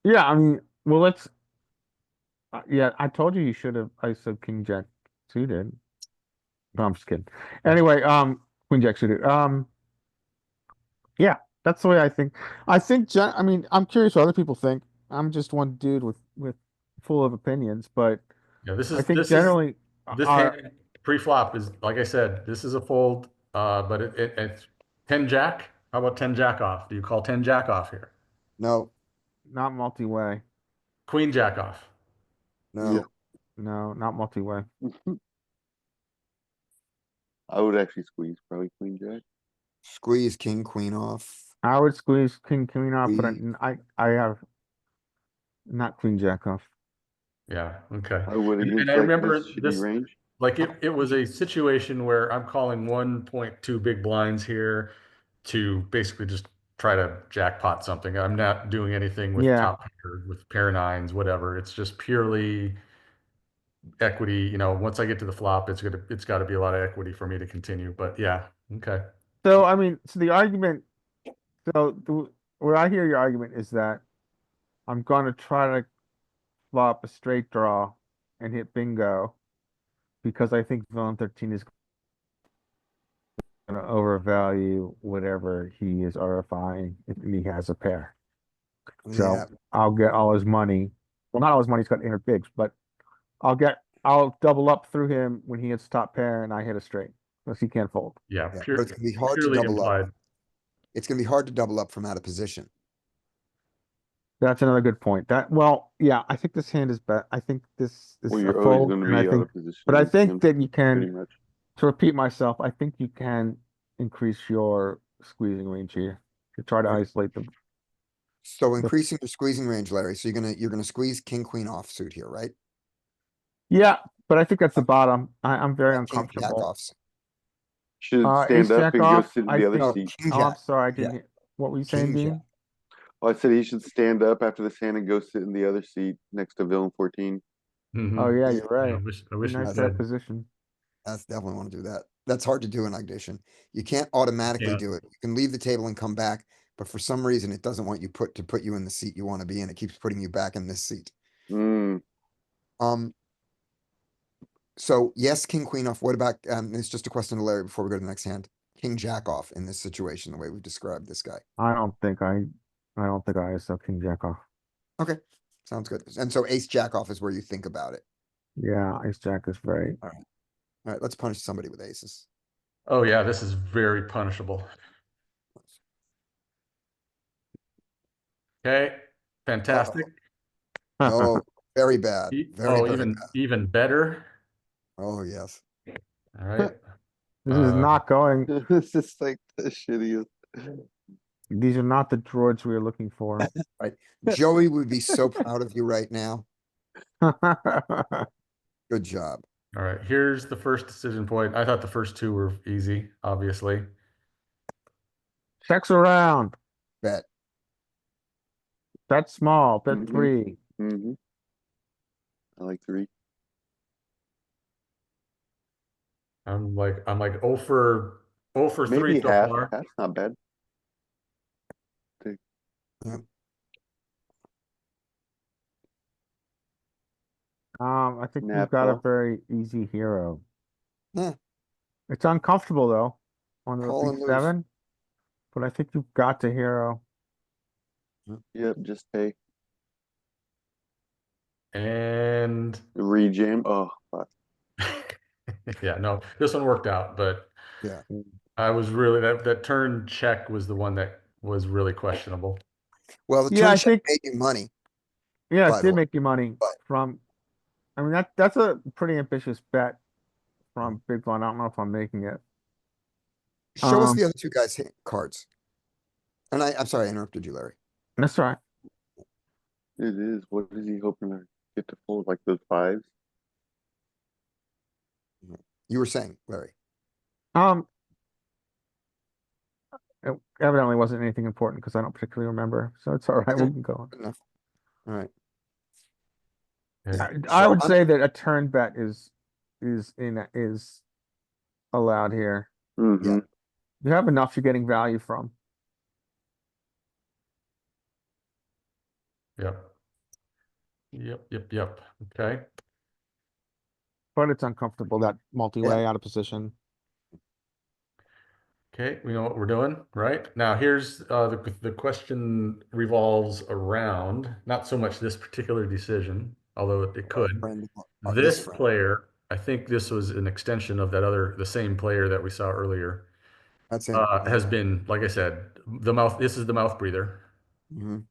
yeah, I mean, well, yeah, I told you should have ISO King Jack suited. No, I'm just kidding. Anyway, Queen Jack suited. Yeah, that's the way I think. I mean, I'm curious what other people think. I'm just one dude with full of opinions, but Yeah, this I is think this is generally, this hand pre-flop is like I said, this is a fold, but it's 10 jack. How about 10 jack off? Do you call 10 jack off here? No, not multi-way. Queen jack off. Yeah. no. No, not multi-way. I would actually squeeze probably queen jack. Squeeze king, queen off. I would squeeze king, queen off, but Squeeze. I have not queen jack off. Yeah, okay. I would And against I like remember this shitty this, range. like it was a situation where I'm calling 1.2 big blinds here to basically just try to jackpot something. I'm not doing anything with Yeah. top pair, with pair nines, whatever. It's just purely equity. Once I get to the flop, it's got to be a lot of equity for me to continue. But yeah, okay. So I mean, so the argument, where I hear your argument is that I'm gonna try to flop a straight draw and hit bingo because I think villain 13 is gonna overvalue whatever he is RFIing if he has a pair. Yeah, So I'll get all his money. Well, not all his money, he's got inner bigs, but I'll double up through him when he hits top pair and I hit a straight. Because he can't fold. Yeah, yeah, but it's gonna be hard to purely double up. implied. It's gonna be hard to double up from out of position. That's another good point. Well, yeah, I think this hand is bet. I think this is Well, a you're always fold, going to and I be out think, of position. but I against think him, that you pretty can, much. to repeat myself, I think you can increase your squeezing range here to try to Okay. isolate them. So increasing your squeezing range, Larry. So you're gonna squeeze king, queen offsuit here, right? Yeah, but I think that's the bottom. I'm very King, jack uncomfortable. offsuit. Should Ace stand up jack and go off. sit in I the other think. No, seat. king Oh, I'm jack. sorry, I Yeah. didn't hear. What were you saying, King jack. Dean? Well, I said he should stand up after this hand and go sit in the other seat next to villain 14. Mhm. Oh yeah, Yeah. you're right. I wish Be we nice to did. have position. That's definitely want to do that. That's hard to do in ignition. You can't automatically Yeah. do it. You can leave the table and come back, but for some reason it doesn't want you to put you in the seat you want to be in. It keeps putting you back in this seat. Mm. Um. So yes, king queen off. What about? It's just a question to Larry before we go to the next hand. King jack off in this situation, the way we described this guy. I don't think I ISO king jack off. Okay, sounds good. And so ace jack off is where you think about it. Yeah, ace jack is very. All right, let's punish somebody with aces. Oh yeah, this is very punishable. Okay, fantastic. Oh, very bad. Very, Oh, very even bad. even better. Oh, yes. All right. This is not going. It's just like the shittiest. These are not the droids we are looking for. Right. Joey would be so proud of you right now. Good job. All right. Here's the first decision point. I thought the first two were easy, obviously. Checks around. Bet. Bet small. Bet Mhm. 3. Mm-hmm. I like 3. I'm like 0 for 3 Maybe so half. far. Half's not bad. I think Nap you've got a call. very easy hero. Yeah. It's uncomfortable though on the Call and lose. B7, but I think you've got to hero. Yep, just pay. And Rejam. Oh, fuck. yeah, no, this one worked out, but Yeah. I was really that turn check was the one that was really questionable. Well, the Yeah, turn I check think made you money. yeah, by it the did way. make you money But- from. I mean that's a pretty ambitious bet from big blind. I don't know if I'm making it. Show us Um, the other two guys' cards. And I'm sorry, I interrupted you, Larry. That's right. It is. What is he hoping to get to fold? Like those 5s? You were saying, Larry. It evidently wasn't anything important because I don't particularly remember, so it's all right. Okay. We can go on. Good enough. All right. Okay. I So would say that a turn bet is allowed here. Mm-hmm. You have enough you're getting value from. Yep. Yep. Okay. But it's uncomfortable that multi-way out of position. Okay, we know what we're doing, right? Now here's the question revolves around not so much this particular decision, although it could. friend, This friend. player, I think this was an extension of the same player that we saw earlier, That's him. has been, like I said, this is the mouth breather. Mhm.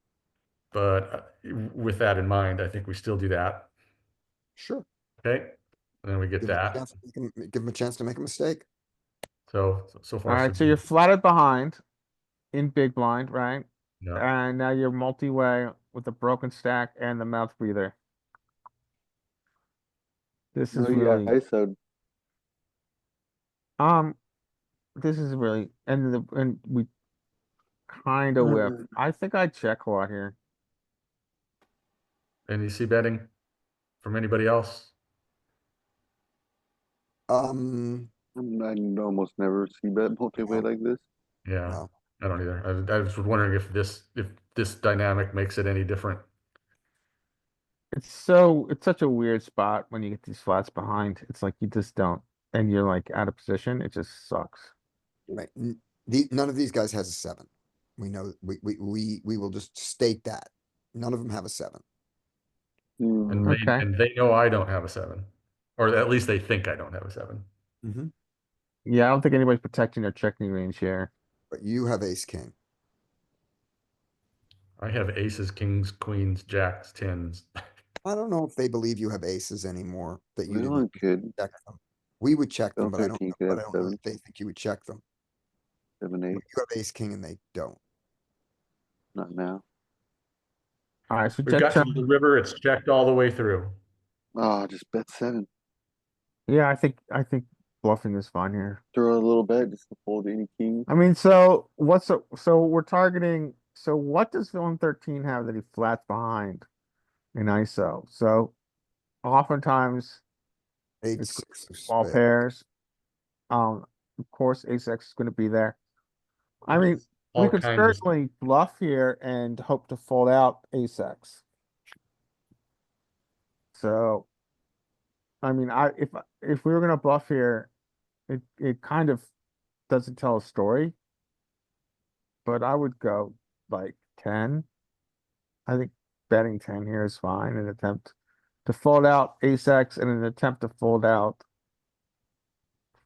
But with that in mind, I think we still do that. Sure. Okay, and then we get Give him a that. chance, give him a chance to make a mistake. So far, so Alright, so good. you're flatted behind in big blind, right? Yeah. And now you're multi-way with the broken stack and the mouth breather. This is Oh yeah, really, ISO. um, this is really, and we kind of whip. I think I check a lot here. And you see betting from anybody else? I almost never see bet multi-way No. like this. Yeah, No. I don't either. I was wondering if this dynamic makes it any different. It's such a weird spot when you get these flats behind. It's like you just don't, and you're like out of position. It just sucks. Right. None of these guys has a 7. We know, we will just state that. None of them have a 7. Hmm. Okay. And they know I don't have a 7, or at least they think I don't have a 7. Mm-hmm. Yeah, I don't think anybody's protecting their checking range here. But you have ace king. I have aces, kings, queens, jacks, tens. I don't know if they believe you have aces anymore, that you Well, didn't I could. check them. We would check them, Bill 13 could but have I don't know 7, that they think you would check them. 7, But 8. you have ace king and they don't. Not now. All right, so We've check got to turn. the river. It's checked all the way through. Oh, just bet 7. Yeah, I think bluffing is fine here. Throw a little bet just to fold any king. I mean, so we're targeting. So what does villain 13 have that he flats behind in ISO? So oftentimes Eight, it's six of all spades. pairs. Of course, ace X is going to be there. I mean, we All could kinds of. certainly bluff here and hope to fold out ace X. So, I mean, if we were going to bluff here, it kind of doesn't tell a story. But I would go like 10. I think betting 10 here is fine. An attempt to fold out ace X and an attempt to fold out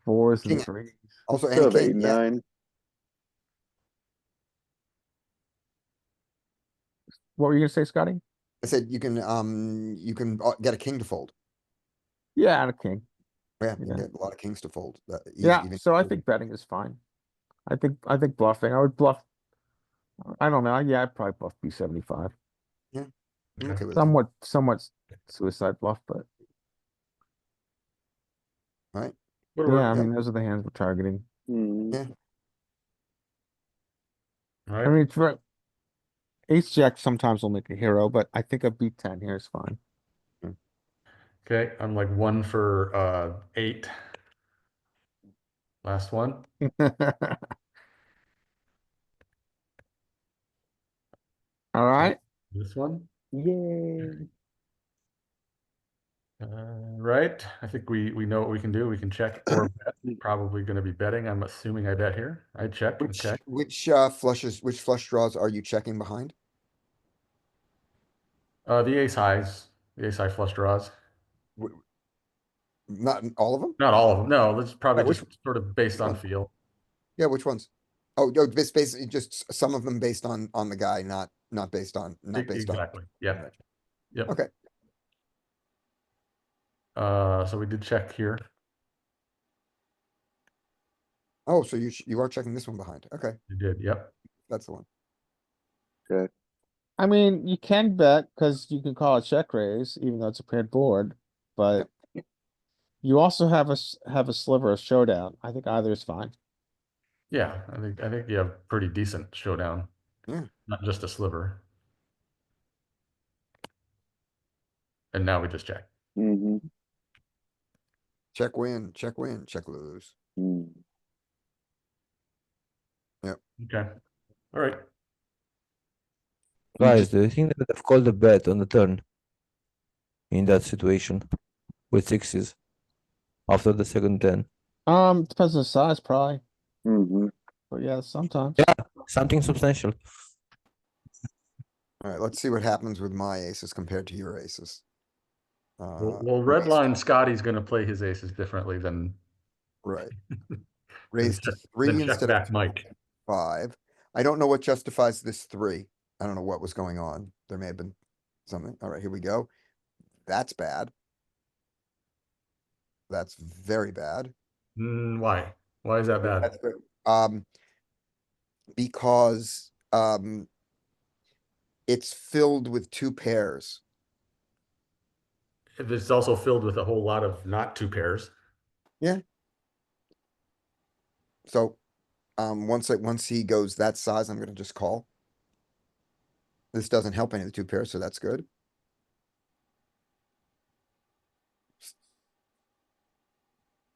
fours and King, threes. also Still any have 8, king, yeah. 9. What were you gonna say, Scotty? I said you can get a king to fold. Yeah, and a king. Yeah, you can Yeah. get a lot of kings to fold. Yeah, Even so I think betting is fine. I think bluffing. I would bluff. I don't know. Yeah, I'd probably bluff B75. I'm Okay. okay with that. Somewhat suicide bluff, but All right. What'll yeah, I work. mean those are the hands we're targeting. Hmm. Yeah. All I right. mean, for ace jack sometimes will make a hero, but I think a B10 here is fine. Okay. I'm like 1 for 8. Last one. All right. This one. Yay. Right. I think we know what we can do. We can check or bet. Probably going to be betting. I'm assuming I bet here. I check. Okay. Which flush draws are you checking behind? The ace highs, the ace high flush draws. W- Not all of them? Not all of them. No, that's probably Yeah, which- just sort of based on one? feel. Yeah, which ones? Oh, no, it's basically just some of them based on the guy, not based on. Exactly. Yep. Yep. Okay, So we did check here. oh, so you are checking this one behind. Okay, We did. Yep. that's the one. Okay. I mean, you can bet because you can call it check raise, even though it's a paired board, but you also have have a sliver of showdown. I think either is fine. Yeah. I think you have pretty decent showdown. Yeah. Not just a sliver. And now we just check. Mm-hmm. Check win, check lose. Hmm. Okay. All right. You Guys, just- do you think that I've called a bet on the turn in that situation with sixes after the second 10? Depends on the size, probably. Mm-hmm. But yeah, sometimes. Yeah. Something substantial. All right, let's see what happens with my aces compared to your aces. Well, red line Scotty's going to play his aces differently than Right. Raised to than 3 check instead back of Mike. 5. I don't know what justifies this 3. I don't know what was going on. There may have been something. All right, here we go. That's bad. That's very bad. Why? Why is that bad? That's good. Because, it's filled with two pairs. If it's also filled with a whole lot of not two pairs. So, once he goes that size, I'm gonna just call. This doesn't help any of the two pairs, so that's good.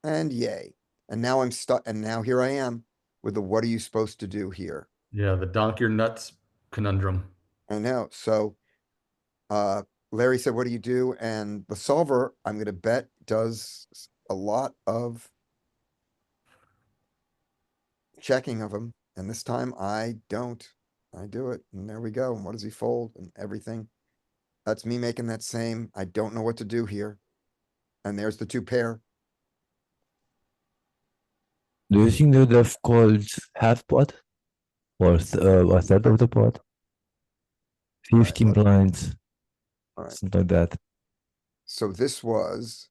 And yay. And now I'm stuck, and now here I am with the what are you supposed to do here? Yeah, the donk your nuts conundrum. I know, so, Larry said, what do you do? And the solver, I'm gonna bet, does a lot of checking of them, and this time I don't. I do it, and there we go. And what does he fold and everything? That's me making that same, I don't know what to do here. And there's the two pair. Do you think that they've called half pot or a third of the pot? All right, 15 blinds, all right. something like that. So this was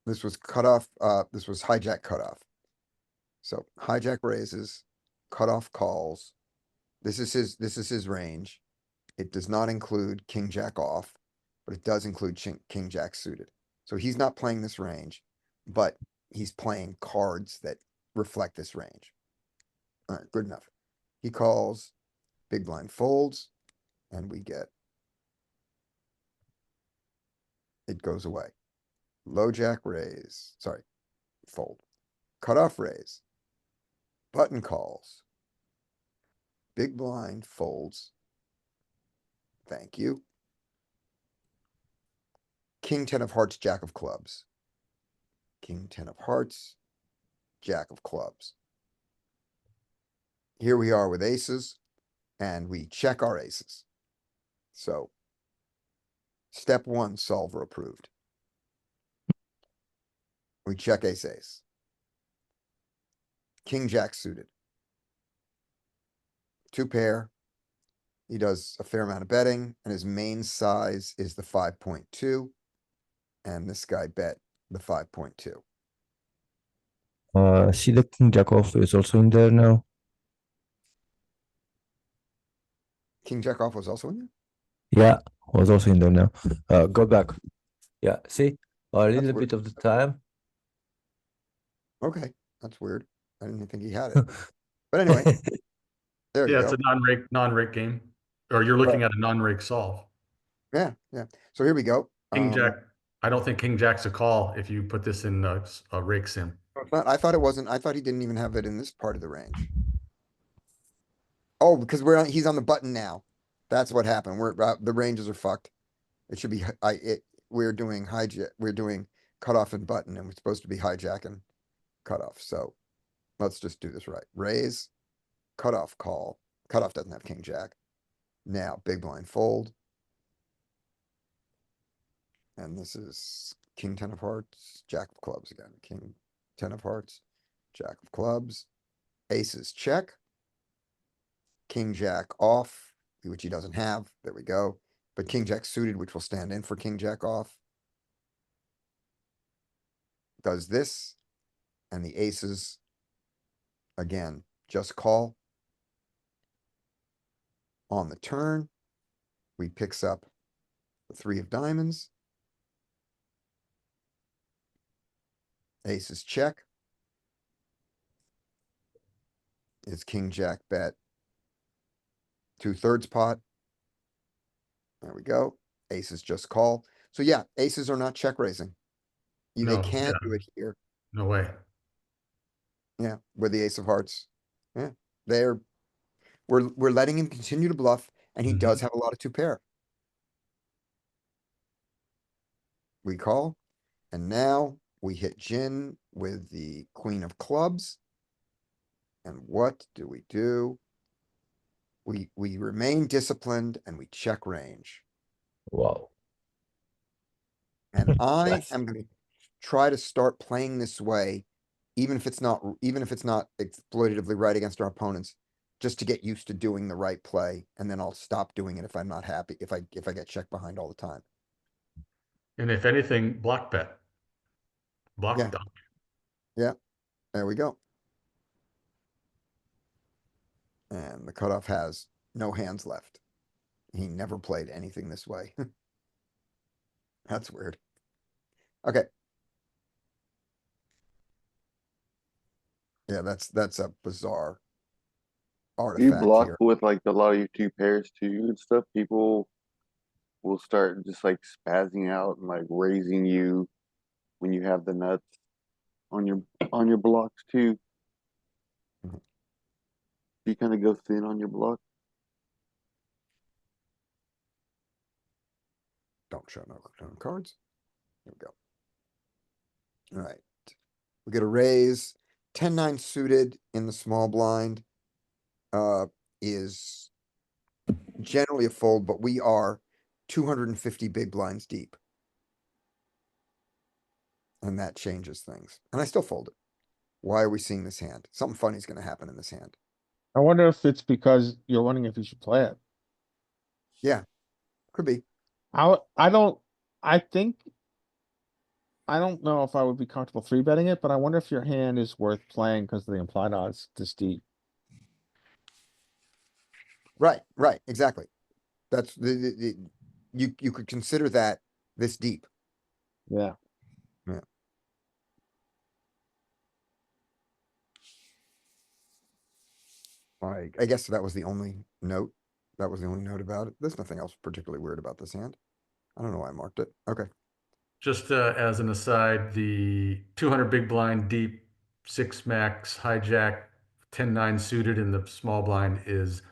cutoff, this was hijack cutoff. So hijack raises, cutoff calls. This is his range. It does not include king jack off, but it does include king jack suited. So he's not playing this range, but he's playing cards that reflect this range. All right, good enough. He calls, big blind folds, and we get, it goes away. Low jack raise, sorry, fold. Cutoff raise. Button calls. Big blind folds. Thank you. King 10 of hearts, jack of clubs. King 10 of hearts, jack of clubs. Here we are with aces, and we check our aces. So, step one, solver approved. We check ace ace. King jack suited. Two pair. He does a fair amount of betting, and his main size is the 5.2. And this guy bet the 5.2. See the king jack off is also in there now. King jack off was also in there? Yeah, was also in there now. Go back. Yeah, see a little weird. bit of the time. Okay, that's weird. I didn't think he had it. But anyway, there you Yeah, it's go. a non-rake game. Or you're looking at a non-rake solve. Yeah, yeah. So here we go. King Jack. I don't think King Jack's a call if you put this in a rake sim. I thought it wasn't, I thought he didn't even have it in this part of the range. Oh, because he's on the button now. That's what happened. The ranges are fucked. It should be, we're doing hijack, we're doing cutoff and button, and we're supposed to be hijack and cutoff. So let's just do this right. Raise, cutoff call. Cutoff doesn't have king jack. Now big blind fold. And this is king 10 of hearts, jack of clubs again. King 10 of hearts, jack of clubs, aces check. King jack off, which he doesn't have. There we go. But king jack suited, which will stand in for king jack off. Does this, and the aces, again, just call. On the turn, we picks up the 3 of diamonds. Aces check. Is king jack bet 2/3 pot. There we go. Aces just call. So yeah, aces are not check raising. They No, can yeah. do it here. No way. Yeah, with the ace of hearts. Yeah, we're letting him continue to bluff, and he does have a lot of two pair. We call, and now we hit gin with the queen of clubs. And what do? We remain disciplined and we check range. Wow. And I Yes. am gonna try to start playing this way, even if it's not exploitatively right against our opponents, just to get used to doing the right play, and then I'll stop doing it if I'm not happy, if I get checked behind all the time. And if anything, block bet. Block Yeah. dunk. There we go. And the cutoff has no hands left. He never played anything this way. That's weird. Okay. Yeah, that's a bizarre You artifact block here. with like a lot of your two pairs too and stuff. People will start just like spazzing out and like raising you when you have the nuts on your blocks too. Mhm. You kind of go thin on your block. Don't show no cards. There we go. All right. We get a raise. 10-9 suited in the small blind is generally a fold, but we are 250 big blinds deep. And that changes things. And I still fold it. Why are we seeing this hand? Something funny is going to happen in this hand. I wonder if it's because you're wondering if you should play it. Yeah, could be. I don't, I think, I don't know if I would be comfortable three betting it, but I wonder if your hand is worth playing because of the implied odds this deep. Right, exactly. That's you could consider that this deep. Yeah. I guess that was the only note. That was the only note about it. There's nothing else particularly weird about this hand. I don't know why I marked it. Okay. Just as an aside, the 200 big blind deep, 6 max, hijack, 10-9 suited in the small blind is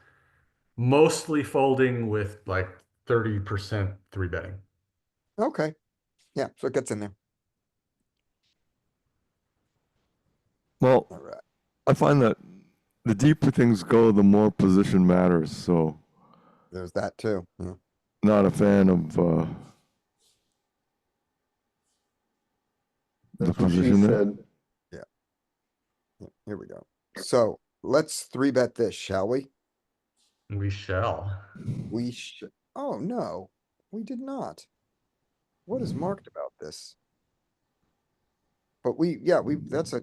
mostly folding with like 30% three betting. Okay. Yeah, so it gets in there. Well, All right. I find that the deeper things go, the more position matters. So, There's that too. Yeah. not a fan of the That's what she position there. said. Yeah, here we go. So let's three bet this, shall we? We shall. We should. Oh, no, we did not. What is marked about this? But that's a,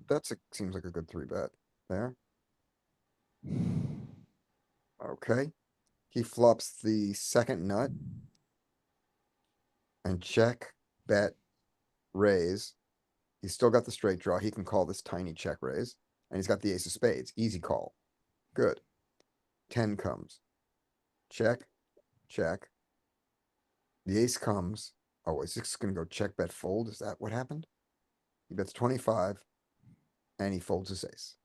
seems like a good three bet there. Okay. He flops the second nut. And check, bet, raise. He's still got the straight draw. He can call this tiny check raise. And he's got the ace of spades. Easy call. Good. 10 comes. Check, check. The ace comes. Oh, is this gonna go check, bet, fold? Is that what happened? He bets 25 and he folds his ace.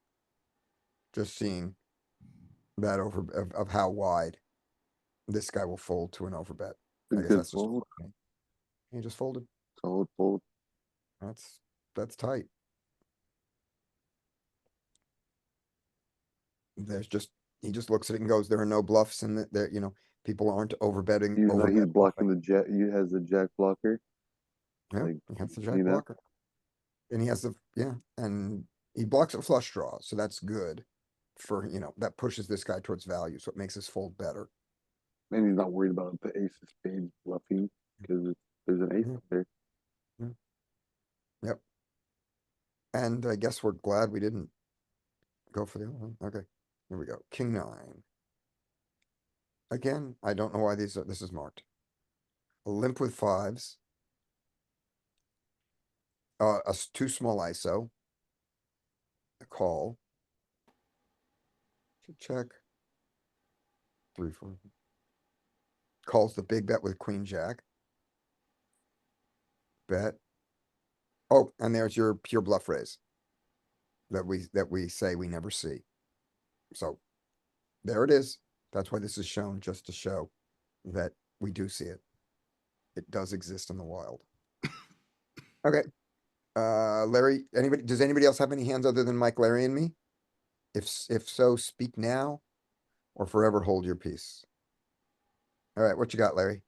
Just seeing that of how wide this guy will fold to an overbet. A I guess good that's just fold. he just folded. Solid fold. That's tight. He just looks at it and goes, there are no bluffs and that there, people aren't overbetting. Even though he's overbet blocking bluffing. the jet, you has the jack blocker. Yeah, like, he has the you jack know. blocker. And he has and he blocks a flush draw, so that's good for, that pushes this guy towards value, so it makes his fold better. And he's not worried about the ace of spades bluffing because there's an ace Yeah. up there. Yep. And I guess we're glad we didn't go for the other one. Okay, here we go. King 9. Again, I don't know why this is marked. A limp with fives. Too small ISO. A call. Should check. 3, 4. Calls the big bet with queen jack. Bet. Oh, and there's your pure bluff raise. That we say we never see. So there it is. That's why this is shown, just to show that we do see it. It does exist in the wild. Okay. Larry, does anybody else have any hands other than Mike, Larry, and me? If so, speak now or forever hold your peace. All right, what you got, Larry?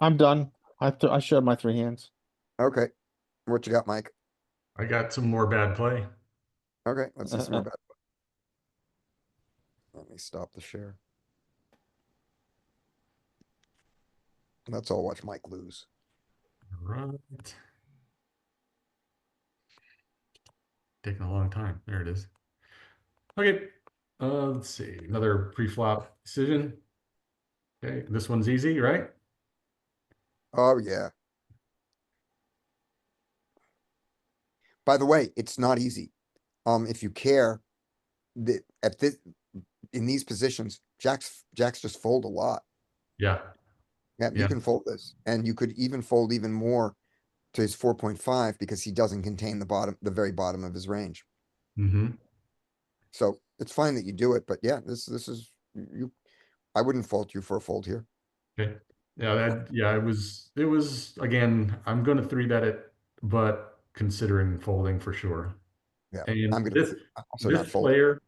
I'm done. I showed my three hands. Okay. What you got, Mike? I got some more bad play. Okay, let's see some more bad. Let me stop the share. Let's all watch Mike lose. Right. taking a long time. There it is. Okay. Let's see. Another pre-flop decision. Okay, this one's easy, right? Oh, yeah. By the way, it's not easy. If you care, at this, in these positions, jacks just fold a lot. Yeah. Yeah, you Yeah. can fold this, and you could even fold even more to his 4.5 because he doesn't contain the very bottom of his range. Mm-hmm. So it's fine that you do it, but yeah, this is you. I wouldn't fault you for a fold here. Okay. Yeah, it was again, I'm gonna three bet it, but considering folding for sure. Yeah, And I'm also this not folding. player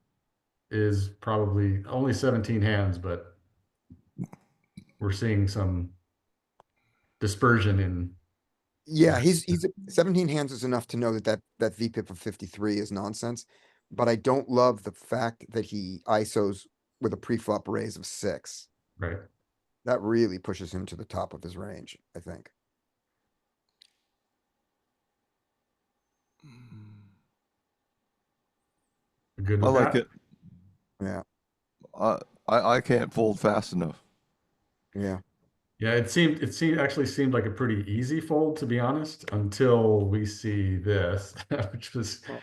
is probably only 17 hands, but we're seeing some dispersion in. Yeah, he's 17 hands is enough to know that VPIP of 53 is nonsense, but I don't love the fact that he ISOs with a pre-flop raise of 6. Right. That really pushes him to the top of his range, I think. Good I with like that? it. Yeah, I can't fold fast enough. yeah. Yeah, actually seemed like a pretty easy fold, to be honest, until we see this, which was, Oh,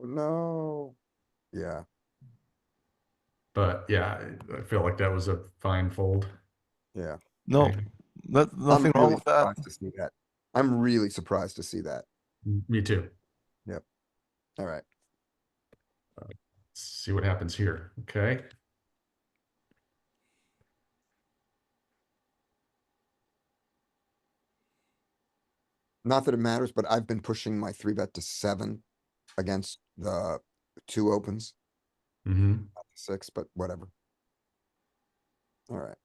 no. Yeah, but yeah, I feel like that was a fine fold. yeah. No, Okay. nothing I'm wrong really with that. surprised to see that. I'm really surprised to see that. Me too. Yep. All right. Let's see what happens here. Okay. Not that it matters, but I've been pushing my 3-bet to 7 against the 2 opens, Mm-hmm. 6, but whatever. All right.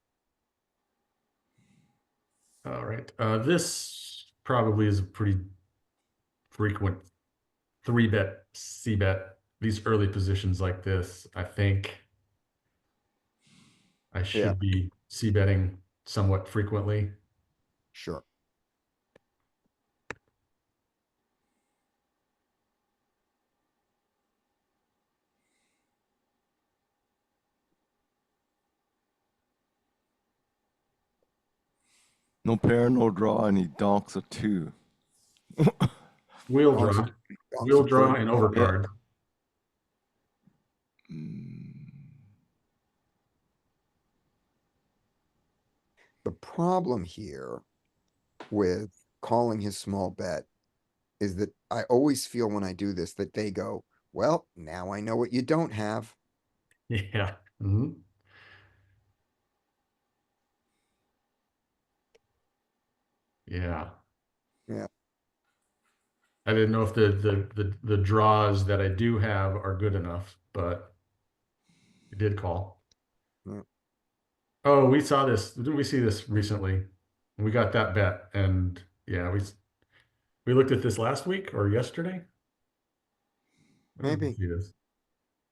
All right. This probably is a pretty frequent 3-bet, C-bet. These early positions like this, I think I Yeah, should be C-betting somewhat frequently. sure. No pair, no draw, and he donks a 2. Wheel Donks draw, are- donks wheel are draw pretty- and overcard. The problem here with calling his small bet is that I always feel when I do this that they go, well, now I know what you don't have. Yeah. Mhm. Yeah. Yeah. I didn't know if the draws that I do have are good enough, but I did call. Yeah. Oh, we saw this. Didn't we see this recently? We got that bet, and yeah, we looked at this last week or yesterday. When did we Maybe. see this?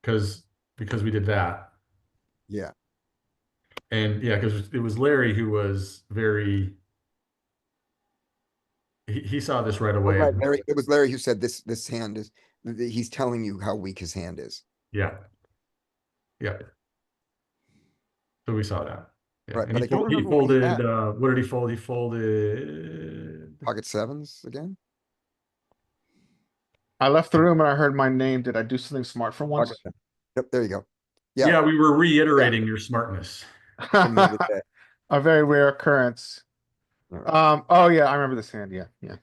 Because we did that, Yeah. and yeah, because it was Larry who was very. He saw this right Oh, away. right, Larry, it was Larry who said this hand is, he's telling you how weak his hand is. Yeah. Yeah. So we saw that. Yeah. Right, And but I don't he remember what he folded, had. what did he fold? He folded. Pocket 7s again? I left the room and I heard my name. Did I do something smart for Pocket once? 7. Yep, there you go. Yeah, Yeah, we were reiterating your smartness. from the other day. A very rare occurrence. All right, Oh yeah, I remember this hand. Yeah, yeah.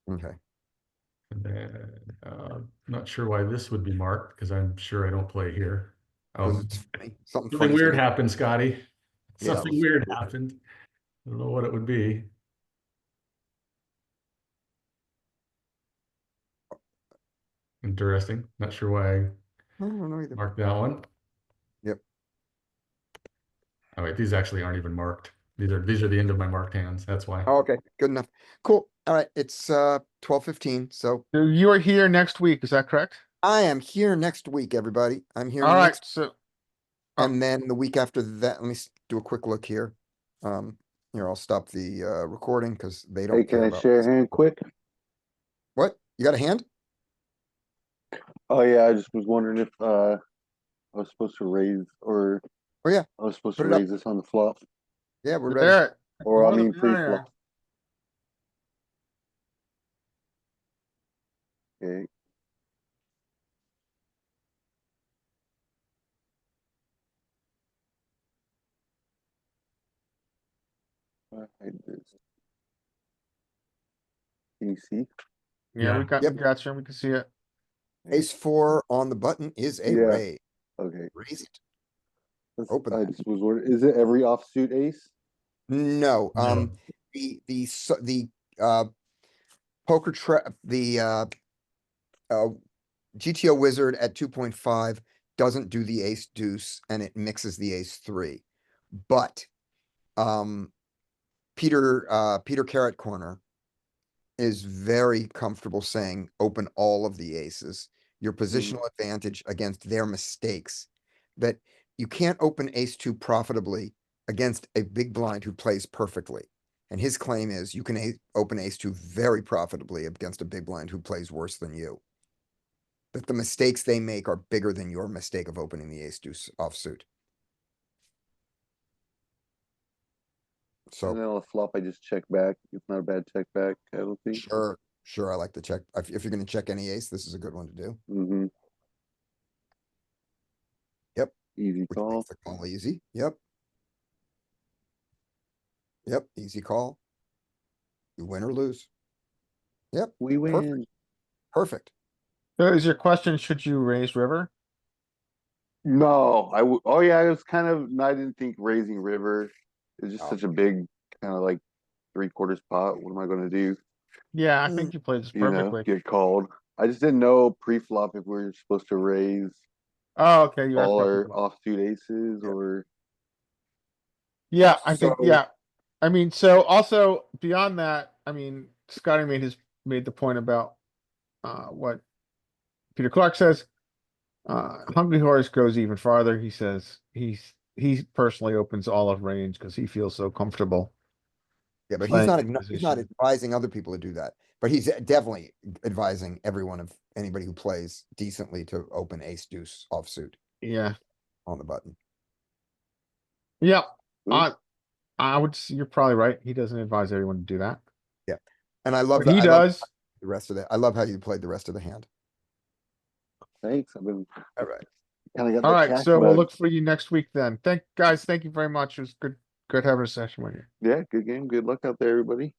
okay. And then, not sure why this would be marked because I'm sure I don't play here. Because it's funny. Something Something funny's weird gonna, happened, Scotty. Yeah, it Something was- weird happened. I don't know what it would be. Interesting. Not sure why I I don't know either. marked that one. Yep. Oh wait, these actually aren't even marked. These are the end of my marked hands. That's why. Oh, okay, good enough. Cool. All right, it's 12:15, so So you are here next week, is that correct? I am here next week, everybody. I'm here All right, next, so and then the week after that, let me do a quick look here. Here, I'll stop the recording because they Hey, don't can care I about share a this. hand quick? What? You got a hand? Oh yeah, I just was wondering if I was supposed to raise or Oh, yeah, I was supposed put to it up. raise this on the flop Yeah, we're ready. There, or I more the mean merrier. pre-flop. Okay. Hide this. Can you see? Yeah, we Yeah. got you. We can see it. Ace four on the button is a Yeah. raise. Okay. Raise it. Let's, Open I that. just was wondering, is it every offsuit ace? No, No. the poker trap, uh, GTO Wizard at 2.5 doesn't do the ace deuce and it mixes the ace three. But, Peter Carrot Corner is very comfortable saying, open all of the aces. Your positional advantage against their mistakes. That you can't open ace two profitably against a big blind who plays perfectly. And his claim is you can open ace two very profitably against a big blind who plays worse than you. That the mistakes they make are bigger than your mistake of opening the ace deuce offsuit. And So then on the flop, I just check back. It's not a bad check back, I don't think. sure, I like to check. If you're gonna check any ace, this is a good one to do. Mm-hmm. Yep. Easy Which call. makes the call easy. Yep. Yep, easy call. You win or lose. Yep, We win. perfect. So is your question, should you raise river? No, I would. Oh yeah, I was kind of. I didn't think raising river is just Oh. such a big kind of like 3/4 pot. What am I going to do? Yeah, I think you played this You know, perfectly. get called. I just didn't know pre-flop if we were supposed to raise Oh, okay, you asked all about our people. offsuit aces Yeah. or. Yeah, I think, So- yeah. I mean, so also beyond that, I mean, Scotty made the point about what Peter Clark says. Hungry Horse goes even farther. He says he personally opens all of range because he feels so comfortable Yeah, but playing in he's not position. advising other people to do that. But he's definitely advising everyone of anybody who plays decently to open ace deuce offsuit Yeah, on the button. yeah. Ooh. I would. You're probably right. He doesn't advise everyone to do that, And I love but he I love does. the rest of it. I love how you played the rest of the hand. Thanks. I've been All right. kind of got All the right, cash so we'll bug. look for you next week then. Thank you very much. It was good having a session with you. Yeah, good game. Good luck out there, everybody.